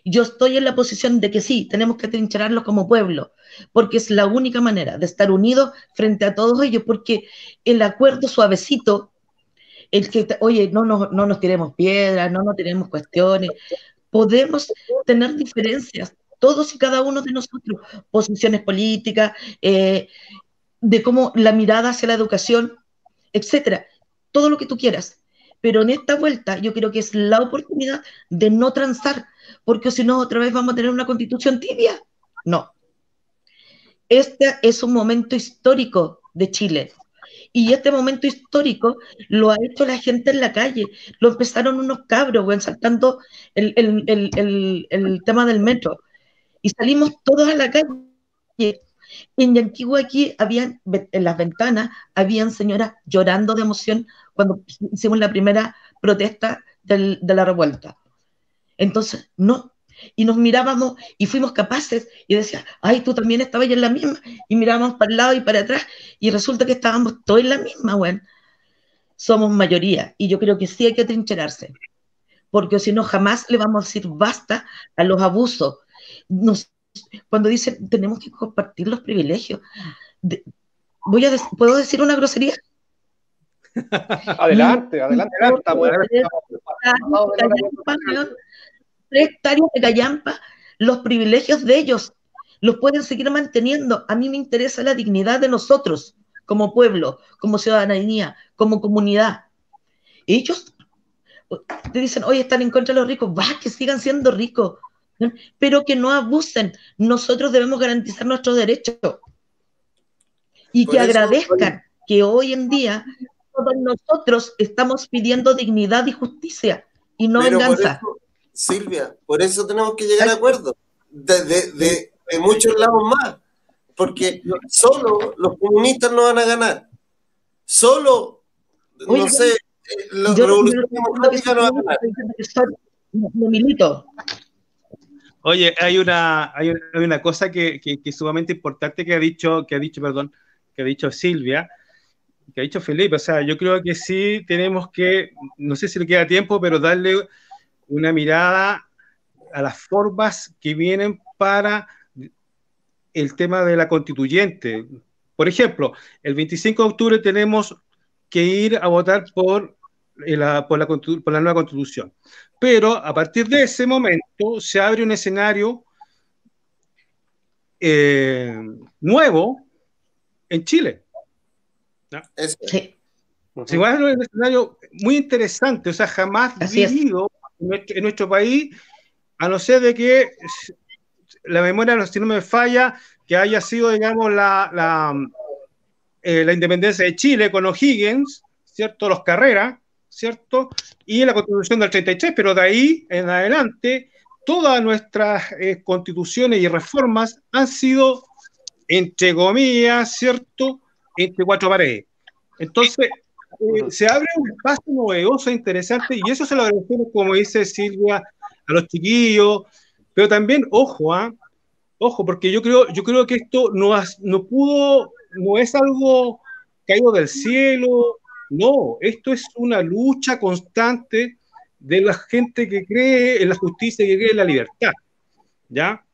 C: Yo estoy en la posición de que sí, tenemos que trincherarlos como pueblo, porque es la única manera de estar unidos frente a todos ellos, porque el acuerdo suavecito, el que, oye, no nos tiremos piedras, no nos tiremos cuestiones, podemos tener diferencias, todos y cada uno de nosotros, posiciones políticas, de cómo la mirada hacia la educación, etcétera, todo lo que tú quieras. Pero en esta vuelta yo creo que es la oportunidad de no transar, porque si no, otra vez vamos a tener una constitución tibia. No. Este es un momento histórico de Chile. Y este momento histórico lo ha hecho la gente en la calle. Lo empezaron unos cabros, güey, saltando el tema del metro. Y salimos todos a la calle. En Yanquihue aquí habían, en las ventanas, habían señoras llorando de emoción cuando hicimos la primera protesta de la revuelta. Entonces, no. Y nos mirábamos y fuimos capaces y decía, ay, tú también estabas en la misma. Y mirábamos para el lado y para atrás y resulta que estábamos todos en la misma, güey. Somos mayoría y yo creo que sí hay que trincherarse. Porque si no, jamás le vamos a decir basta a los abusos. Cuando dicen, tenemos que compartir los privilegios. ¿Puedo decir una grosería?
A: Adelante.
C: 3 hectáreas de callampa, los privilegios de ellos los pueden seguir manteniendo. A mí me interesa la dignidad de nosotros como pueblo, como ciudadanía, como comunidad. Ellos te dicen, oye, están en contra de los ricos, que sigan siendo ricos, ¿no? Pero que no abusen. Nosotros debemos garantizar nuestros derechos y que agradezcan que hoy en día todos nosotros estamos pidiendo dignidad y justicia y no venganza.
B: Silvia, por eso tenemos que llegar a acuerdos de muchos lados más, porque solo los comunistas no van a ganar, solo, no sé, la revolución democrática no va a ganar.
C: No milito.
E: Oye, hay una cosa que es sumamente importante que ha dicho Silvia, que ha dicho Felipe. O sea, yo creo que sí tenemos que, no sé si le queda tiempo, pero darle una mirada a las formas que vienen para el tema de la constituyente. Por ejemplo, el 25 de octubre tenemos que ir a votar por la nueva constitución. Pero a partir de ese momento se abre un escenario nuevo en Chile. ¿No?
C: Sí.
E: Se va a abrir un escenario muy interesante, o sea, jamás vivido en nuestro país, a no ser de que la memoria, si no me falla, que haya sido, digamos, la independencia de Chile con O'Higgins, ¿cierto? Los Carreras, ¿cierto? Y la Constitución del 33, pero de ahí en adelante, todas nuestras constituciones y reformas han sido, entre comillas, ¿cierto? Entre cuatro paredes. Entonces, se abre un espacio novedoso, interesante, y eso se lo agradecemos, como dice Silvia, a los chiquillos, pero también, ojo, ojo, porque yo creo que esto no es algo caído del cielo, no, esto es una lucha constante de la gente que cree en la justicia y que cree en la libertad, ¿ya?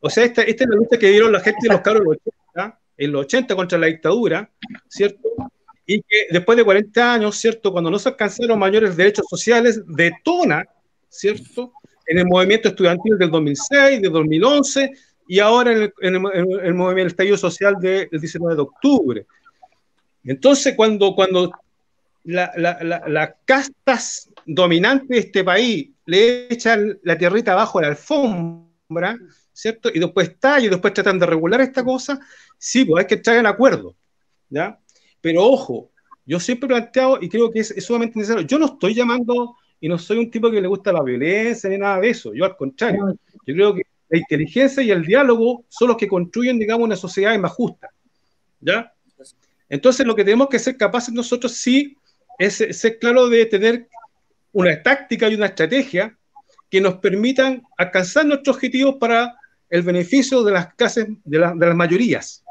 E: O sea, esta es la lucha que dieron la gente de los cabros en los 80 contra la dictadura, ¿cierto? Y que después de 40 años, ¿cierto? Cuando no se alcanzaron mayores derechos sociales, detona, ¿cierto? En el movimiento estudiantil del 2006, del 2011, y ahora en el movimiento estallido social del 19 de octubre. Entonces, cuando las castas dominantes de este país le echan la tierrita abajo de la alfombra, ¿cierto? Y después y después tratan de regular esta cosa, sí, pues hay que entrar en acuerdo, ¿ya? Pero ojo, yo siempre he planteado, y creo que es sumamente necesario, yo no estoy llamando, y no soy un tipo que le gusta la violencia ni nada de eso, yo al contrario, yo creo que la inteligencia y el diálogo son los que construyen, digamos, una sociedad más justa, ¿ya? Entonces lo que tenemos que ser capaces nosotros sí es ser claro de tener una táctica y una estrategia que nos permitan alcanzar nuestros objetivos para el beneficio de las clases, de las mayorías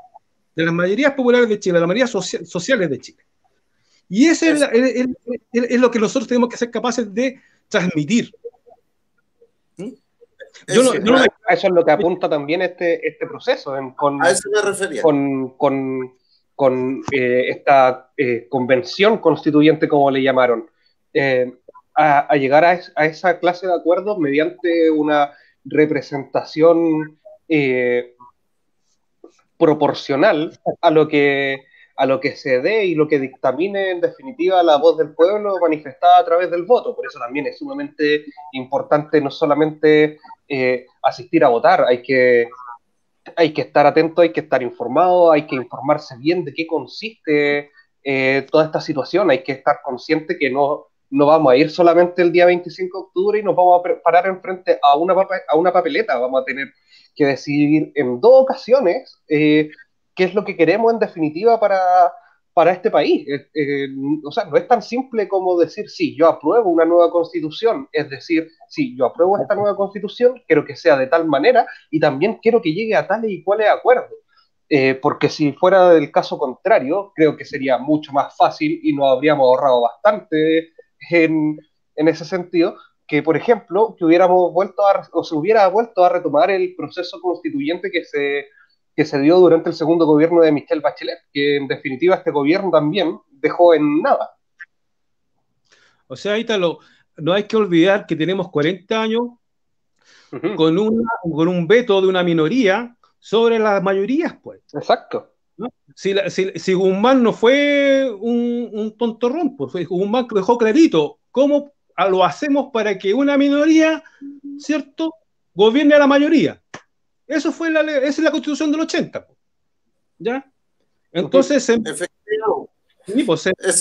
E: populares de Chile, de las mayorías sociales de Chile. Y ese es lo que nosotros tenemos que ser capaces de transmitir.
A: Eso es lo que apunta también este proceso.
B: A eso me refería.
A: Con esta convención constituyente, como le llamaron, a llegar a esa clase de acuerdos mediante una representación proporcional a lo que se dé y lo que dictamine en definitiva la voz del pueblo manifestada a través del voto. Por eso también es sumamente importante no solamente asistir a votar, hay que estar atento, hay que estar informado, hay que informarse bien de qué consiste toda esta situación, hay que estar consciente que no vamos a ir solamente el día 25 de octubre y nos vamos a parar enfrente a una papeleta, vamos a tener que decidir en 2 ocasiones qué es lo que queremos en definitiva para este país. O sea, no es tan simple como decir, sí, yo apruebo una nueva constitución, es decir, sí, yo apruebo esta nueva constitución, quiero que sea de tal manera y también quiero que llegue a tales y cuales acuerdos. Porque si fuera del caso contrario, creo que sería mucho más fácil y nos habríamos ahorrado bastante en ese sentido, que por ejemplo, que hubiéramos se hubiera vuelto a retomar el proceso constituyente que se dio durante el segundo gobierno de Michelle Bachelet, que en definitiva este gobierno también dejó en nada.
E: O sea, Ítalo, no hay que olvidar que tenemos 40 años con un veto de una minoría sobre las mayorías, pues.
A: Exacto.
E: ¿No? Si Guzmán no fue un tontorrón, pues Guzmán dejó clarito cómo lo hacemos para que una minoría, ¿cierto?, gobierne a la mayoría. Esa es la Constitución del 80, ¿ya? Entonces,
B: eso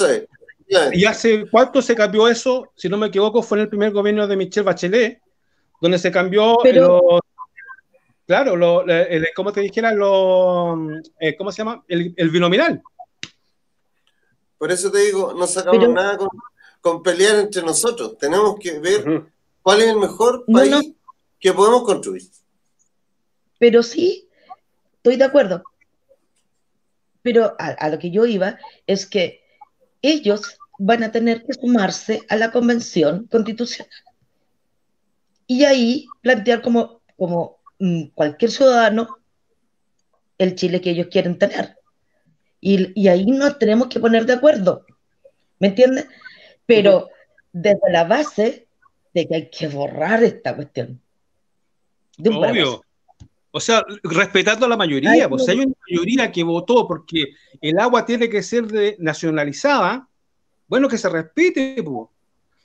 B: es.
E: ¿Y hace cuánto se cambió eso? Si no me equivoco, fue en el primer gobierno de Michelle Bachelet, donde se cambió como te dijera, ¿cómo se llama? El binominal.
B: Por eso te digo, no sacamos nada con pelear entre nosotros. Tenemos que ver cuál es el mejor país que podemos construir.
C: Pero sí, estoy de acuerdo. Pero a lo que yo iba es que ellos van a tener que sumarse a la Convención Constitucional. Y ahí plantear como cualquier ciudadano el Chile que ellos quieren tener. Y ahí nos tenemos que poner de acuerdo, ¿me entiendes? Pero desde la base de que hay que borrar esta cuestión.
E: Obvio. O sea, respetando a la mayoría, pues hay una mayoría que votó porque el agua tiene que ser nacionalizada, bueno, que se respete, pues.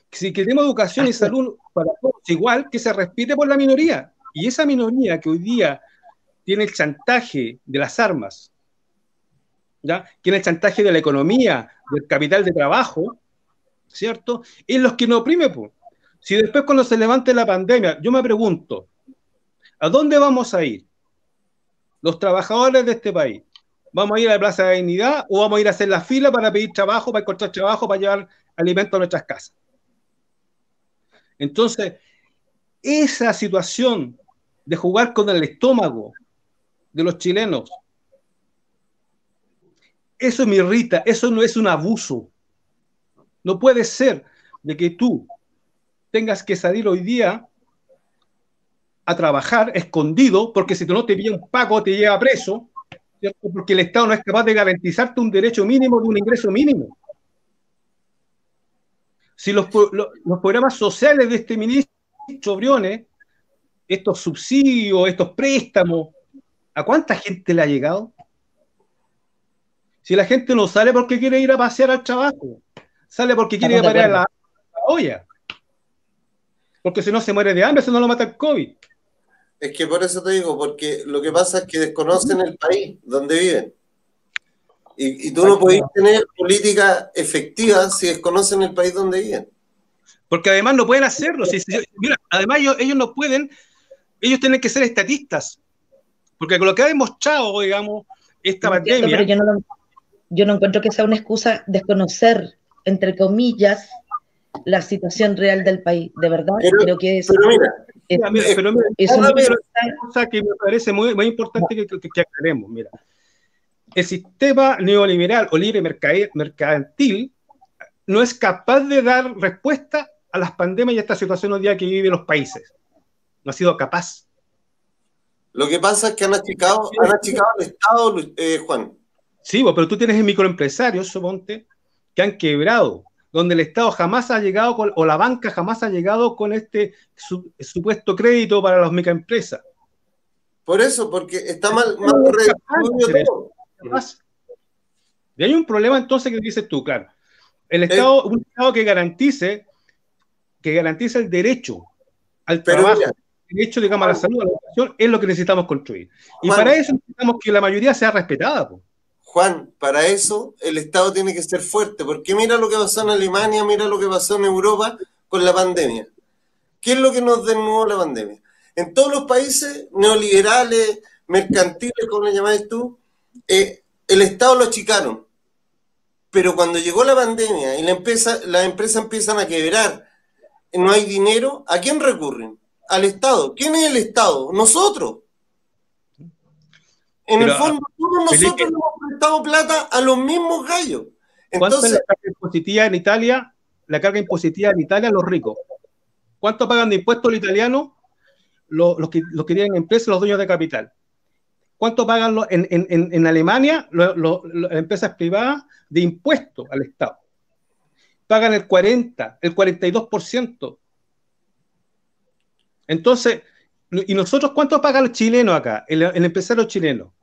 E: Si queremos educación y salud para todos igual, que se respete por la minoría. Y esa minoría que hoy día tiene el chantaje de las armas, ¿ya? Tiene el chantaje de la economía, del capital de trabajo, ¿cierto? Es los que nos oprime, pues. Si después cuando se levante la pandemia, yo me pregunto, ¿a dónde vamos a ir? Los trabajadores de este país. ¿Vamos a ir a la Plaza de la Dignidad o vamos a ir a hacer la fila para pedir trabajo, para encontrar trabajo, para llevar alimentos a nuestras casas? Entonces, esa situación de jugar con el estómago de los chilenos, eso me irrita, eso no es un abuso. No puede ser de que tú tengas que salir hoy día a trabajar escondido, porque si tú no te pilla un pago, te lleva preso, ¿cierto? Porque el Estado no es capaz de garantizarte un derecho mínimo de un ingreso mínimo. Si los programas sociales de este ministro Briones, estos subsidios, estos préstamos, ¿a cuánta gente le ha llegado? Si la gente no sale porque quiere ir a pasear al trabajo, sale porque quiere ir a parar a la olla, porque si no se muere de hambre, si no lo mata el COVID.
B: Es que por eso te digo, porque lo que pasa es que desconocen el país donde viven. Y tú no podés tener políticas efectivas si desconocen el país donde viven.
E: Porque además no pueden hacerlo. Mira, además ellos no pueden, ellos tienen que ser estatistas. Porque con lo que ha demostrado, digamos, esta pandemia...
C: Pero yo no encuentro que sea una excusa desconocer, entre comillas, la situación real del país. De verdad, creo que es...
E: Pero es una cosa que me parece muy, muy importante que aclaremos. Mira, el sistema neoliberal o libre mercantil no es capaz de dar respuesta a las pandemias y a esta situación hoy día que viven los países. No ha sido capaz.
B: Lo que pasa es que han achicado el Estado, Juan.
E: Sí, pero tú tienes microempresarios, suponte, que han quebrado, donde el Estado jamás ha llegado, o la banca jamás ha llegado con este supuesto crédito para las microempresas.
B: Por eso, porque está mal redistribuido todo.
E: Y hay un problema entonces que dices tú, claro. El Estado, un Estado que garantice el derecho al trabajo, el derecho, digamos, a la salud, a la educación, es lo que necesitamos construir. Y para eso necesitamos que la mayoría sea respetada.
B: Juan, para eso el Estado tiene que ser fuerte, porque mira lo que pasó en Alemania, mira lo que pasó en Europa con la pandemia. ¿Qué es lo que nos desnudó la pandemia? En todos los países neoliberales, mercantiles, como le llamáis tú, el Estado lo achicaron. Pero cuando llegó la pandemia y las empresas empiezan a quebrar, no hay dinero, ¿a quién recurren? Al Estado. ¿Quién es el Estado? Nosotros. En el fondo, todos nosotros le hemos prestado plata a los mismos gallos. Entonces,
E: ¿cuánto es la carga impositiva en Italia? La carga impositiva en Italia a los ricos. ¿Cuánto pagan de impuestos los italianos? Los que tienen empresas, los dueños de capital. ¿Cuánto pagan en Alemania las empresas privadas de impuestos al Estado? Pagan el 40%, el 42%. Entonces, ¿y nosotros cuánto paga el chileno acá? El empresario chileno.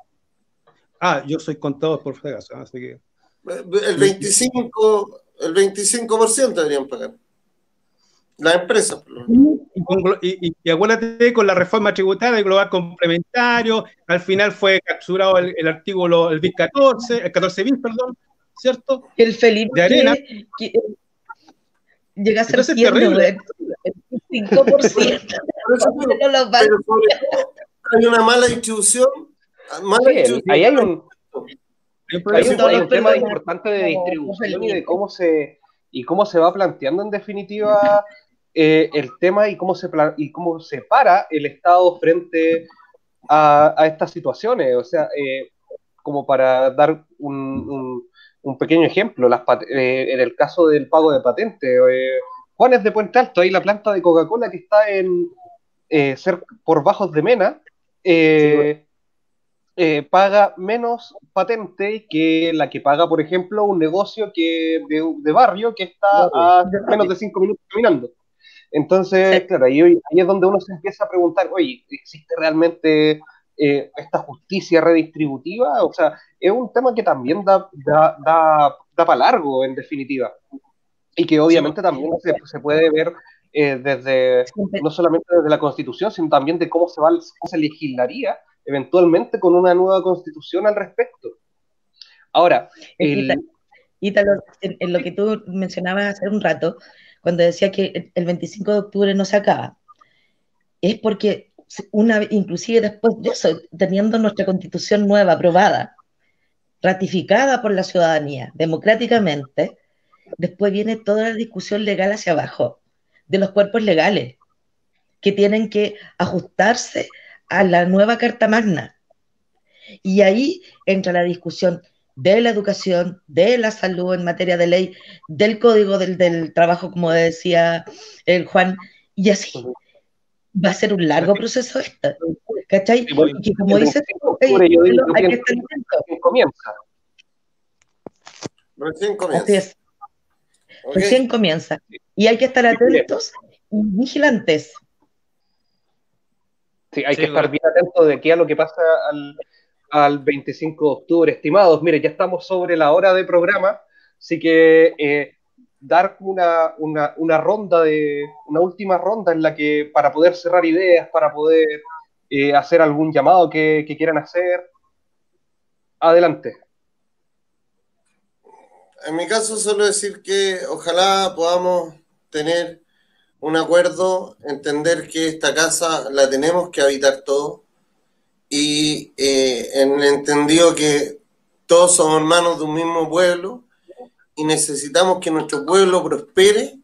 E: Yo soy contador por fregazo, así que...
B: El 25% deberían pagar. Las empresas.
E: Y acuérdate, con la reforma tributaria, el global complementario, al final fue capturado el artículo, el BIS 14, el 14 bis, perdón, ¿cierto?
C: El Felipe
E: de arena.
C: Que llega a ser tierno, el 5%.
B: Pero hay una mala distribución.
A: Ahí hay un tema importante de distribución y de cómo se va planteando en definitiva el tema y cómo se para el Estado frente a estas situaciones. O sea, como para dar un un pequeño ejemplo, en el caso del pago de patente. Juan es de Puente Alto, ahí la planta de Coca-Cola que está por Bajos de Mena, paga menos patente que la que paga, por ejemplo, un negocio de barrio que está a menos de 5 minutos caminando. Entonces, sí, claro, ahí es donde uno se empieza a preguntar, oye, ¿existe realmente esta justicia redistributiva? O sea, es un tema que también da para largo, en definitiva, y que obviamente también se puede ver no solamente desde la Constitución, sino también de cómo se legislaría eventualmente con una nueva Constitución al respecto. Ahora,
C: Ítalo, en lo que tú mencionabas hace un rato, cuando decía que el 25 de octubre no se acaba, es porque inclusive después de eso, teniendo nuestra Constitución nueva aprobada, ratificada por la ciudadanía democráticamente, después viene toda la discusión legal hacia abajo, de los cuerpos legales, que tienen que ajustarse a la nueva Carta Magna. Y ahí entra la discusión de la educación, de la salud en materia de ley, del código del trabajo, como decía el Juan, y así va a ser un largo proceso esto, ¿cachai? Y que como dices tú, hay que estar atento.
B: Recién comienza.
C: Así es. Okay. Recién comienza. Y hay que estar atentos y vigilantes.
A: Sí, hay que estar bien atentos de qué es lo que pasa al 25 de octubre. Estimados, mire, ya estamos sobre la hora de programa, así que dar una última ronda en la que, para poder cerrar ideas, para poder hacer algún llamado que quieran hacer. Adelante.
B: En mi caso, solo decir que ojalá podamos tener un acuerdo, entender que esta casa la tenemos que habitar todos, y en entendido que todos somos hermanos de un mismo pueblo y necesitamos que nuestro pueblo prospere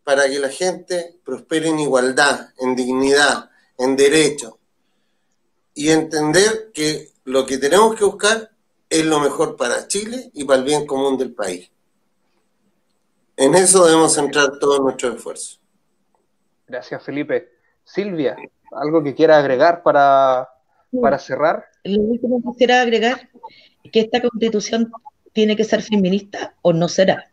B: para que la gente prospere en igualdad, en dignidad, en derecho, y entender que lo que tenemos que buscar es lo mejor para Chile y para el bien común del país. En eso debemos centrar todos nuestros esfuerzos.
A: Gracias, Felipe. Silvia, ¿algo que quiera agregar para cerrar?
C: Lo último que quisiera agregar es que esta Constitución tiene que ser feminista o no será.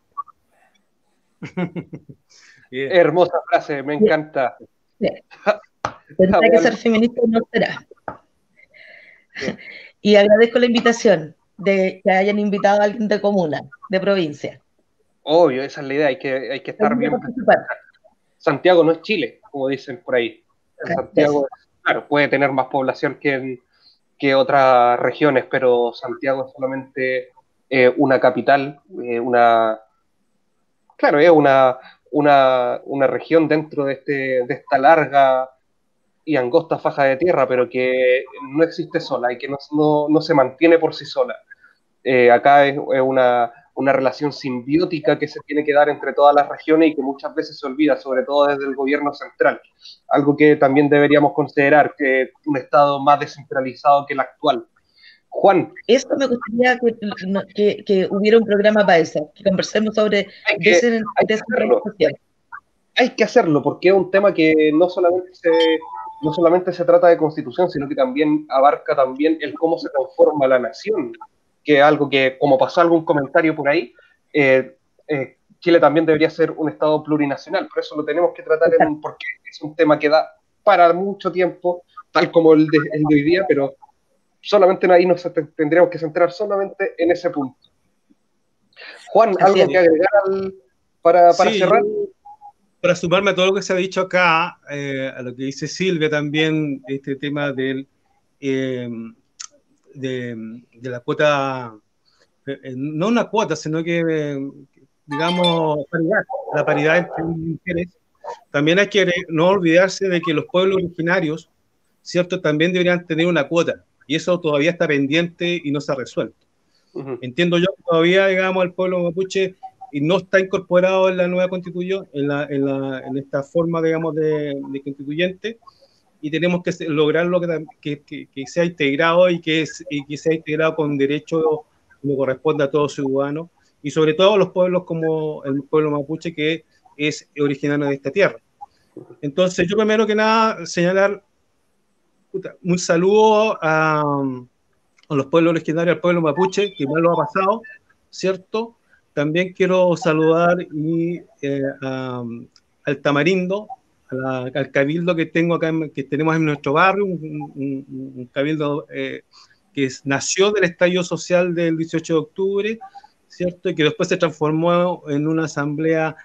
A: Hermosa frase, me encanta.
C: Sí. Tendrá que ser feminista o no será. Y agradezco la invitación de que hayan invitado a alguien de comuna, de provincia.
A: Obvio, esa es la idea, hay que estar bien. Santiago no es Chile, como dicen por ahí. Santiago, claro, puede tener más población que otras regiones, pero Santiago es solamente una capital, claro, es una región dentro de esta larga y angosta faja de tierra, pero que no existe sola y que no se mantiene por sí sola. Acá es una relación simbiótica que se tiene que dar entre todas las regiones y que muchas veces se olvida, sobre todo desde el gobierno central. Algo que también deberíamos considerar, que un Estado más descentralizado que el actual. Juan.
C: Esto me gustaría que hubiera un programa para eso, que conversemos sobre
A: descentralización. Hay que hacerlo, porque es un tema que no solamente se trata de constitución, sino que también abarca también el cómo se conforma la nación, que es algo que, como pasó algún comentario por ahí, Chile también debería ser un Estado plurinacional, por eso lo tenemos que tratar porque es un tema que da para mucho tiempo, tal como el de hoy día, pero solamente ahí nos tendríamos que centrar solamente en ese punto. Juan, ¿algo que agregar para cerrar?
E: Para sumarme a todo lo que se ha dicho acá, a lo que dice Silvia también, este tema de la cuota, no una cuota, sino que, digamos, la paridad entre mujeres. También hay que no olvidarse de que los pueblos originarios, ¿cierto?, también deberían tener una cuota, y eso todavía está pendiente y no se ha resuelto. Entiendo yo que todavía, digamos, el pueblo mapuche y no está incorporado en la nueva constitución, en esta forma, digamos, de constituyente, y tenemos que lograrlo que sea integrado y que sea integrado con derecho como corresponde a todo ciudadano, y sobre todo los pueblos como el pueblo mapuche, que es originario de esta tierra. Entonces, yo primero que nada señalar un saludo a los pueblos originarios, al pueblo mapuche, que mal lo ha pasado, ¿cierto? También quiero saludar al Tamarindo, al cabildo que tengo acá, que tenemos en nuestro barrio, un cabildo que nació del estallido social del 18 de octubre, ¿cierto? Y que después se transformó en una asamblea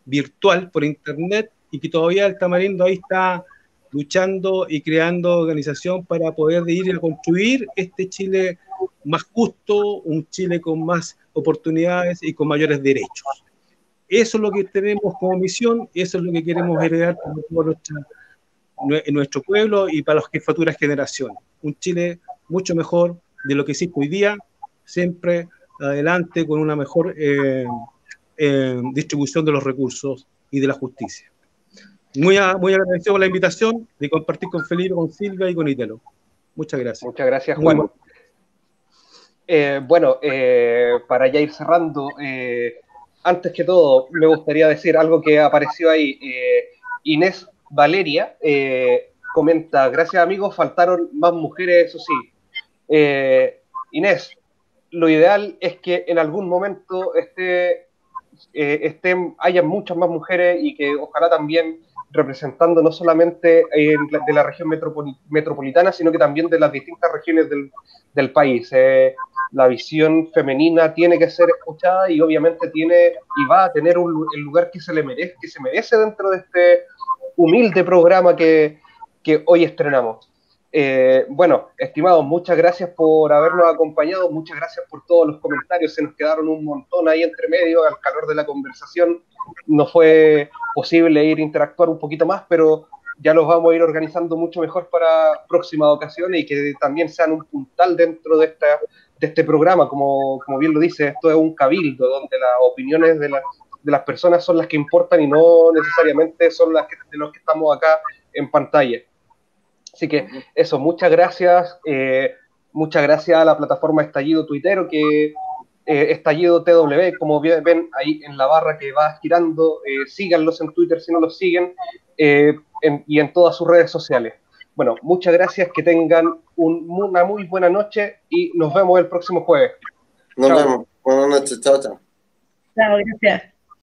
E: virtual por internet, y que todavía el Tamarindo ahí está luchando y creando organización para poder ir a construir este Chile más justo, un Chile con más oportunidades y con mayores derechos. Eso es lo que tenemos como misión, eso es lo que queremos heredar para nuestro pueblo y para las futuras generaciones. Un Chile mucho mejor de lo que existe hoy día, siempre adelante con una mejor distribución de los recursos y de la justicia. Muy agradecido por la invitación de compartir con Felipe, con Silvia y con Itelo. Muchas gracias.
A: Muchas gracias, Juan. Para ya ir cerrando, antes que todo, me gustaría decir algo que apareció ahí. Inés Valeria comenta, gracias amigos, faltaron más mujeres, eso sí. Inés, lo ideal es que en algún momento haya muchas más mujeres y que ojalá también representando no solamente de la región metropolitana, sino que también de las distintas regiones del país. La visión femenina tiene que ser escuchada y obviamente tiene y va a tener el lugar que se merece dentro de este humilde programa que hoy estrenamos. Bueno, estimados, muchas gracias por habernos acompañado, muchas gracias por todos los comentarios, se nos quedaron un montón ahí entre medio, al calor de la conversación no fue posible ir a interactuar un poquito más, pero ya los vamos a ir organizando mucho mejor para próximas ocasiones y que también sean un puntal dentro de este programa, como bien lo dice, esto es un cabildo donde las opiniones de las personas son las que importan y no necesariamente son las de los que estamos acá en pantalla. Así que eso, muchas gracias a la plataforma Estallido Tuitero, que Estallido TW, como ven ahí en la barra que va girando, síganlos en Twitter si no los siguen, y en todas sus redes sociales. Bueno, muchas gracias, que tengan una muy buena noche y nos vemos el próximo jueves.
B: Nos vemos, buenas noches, chao, chao.
C: Chao, gracias.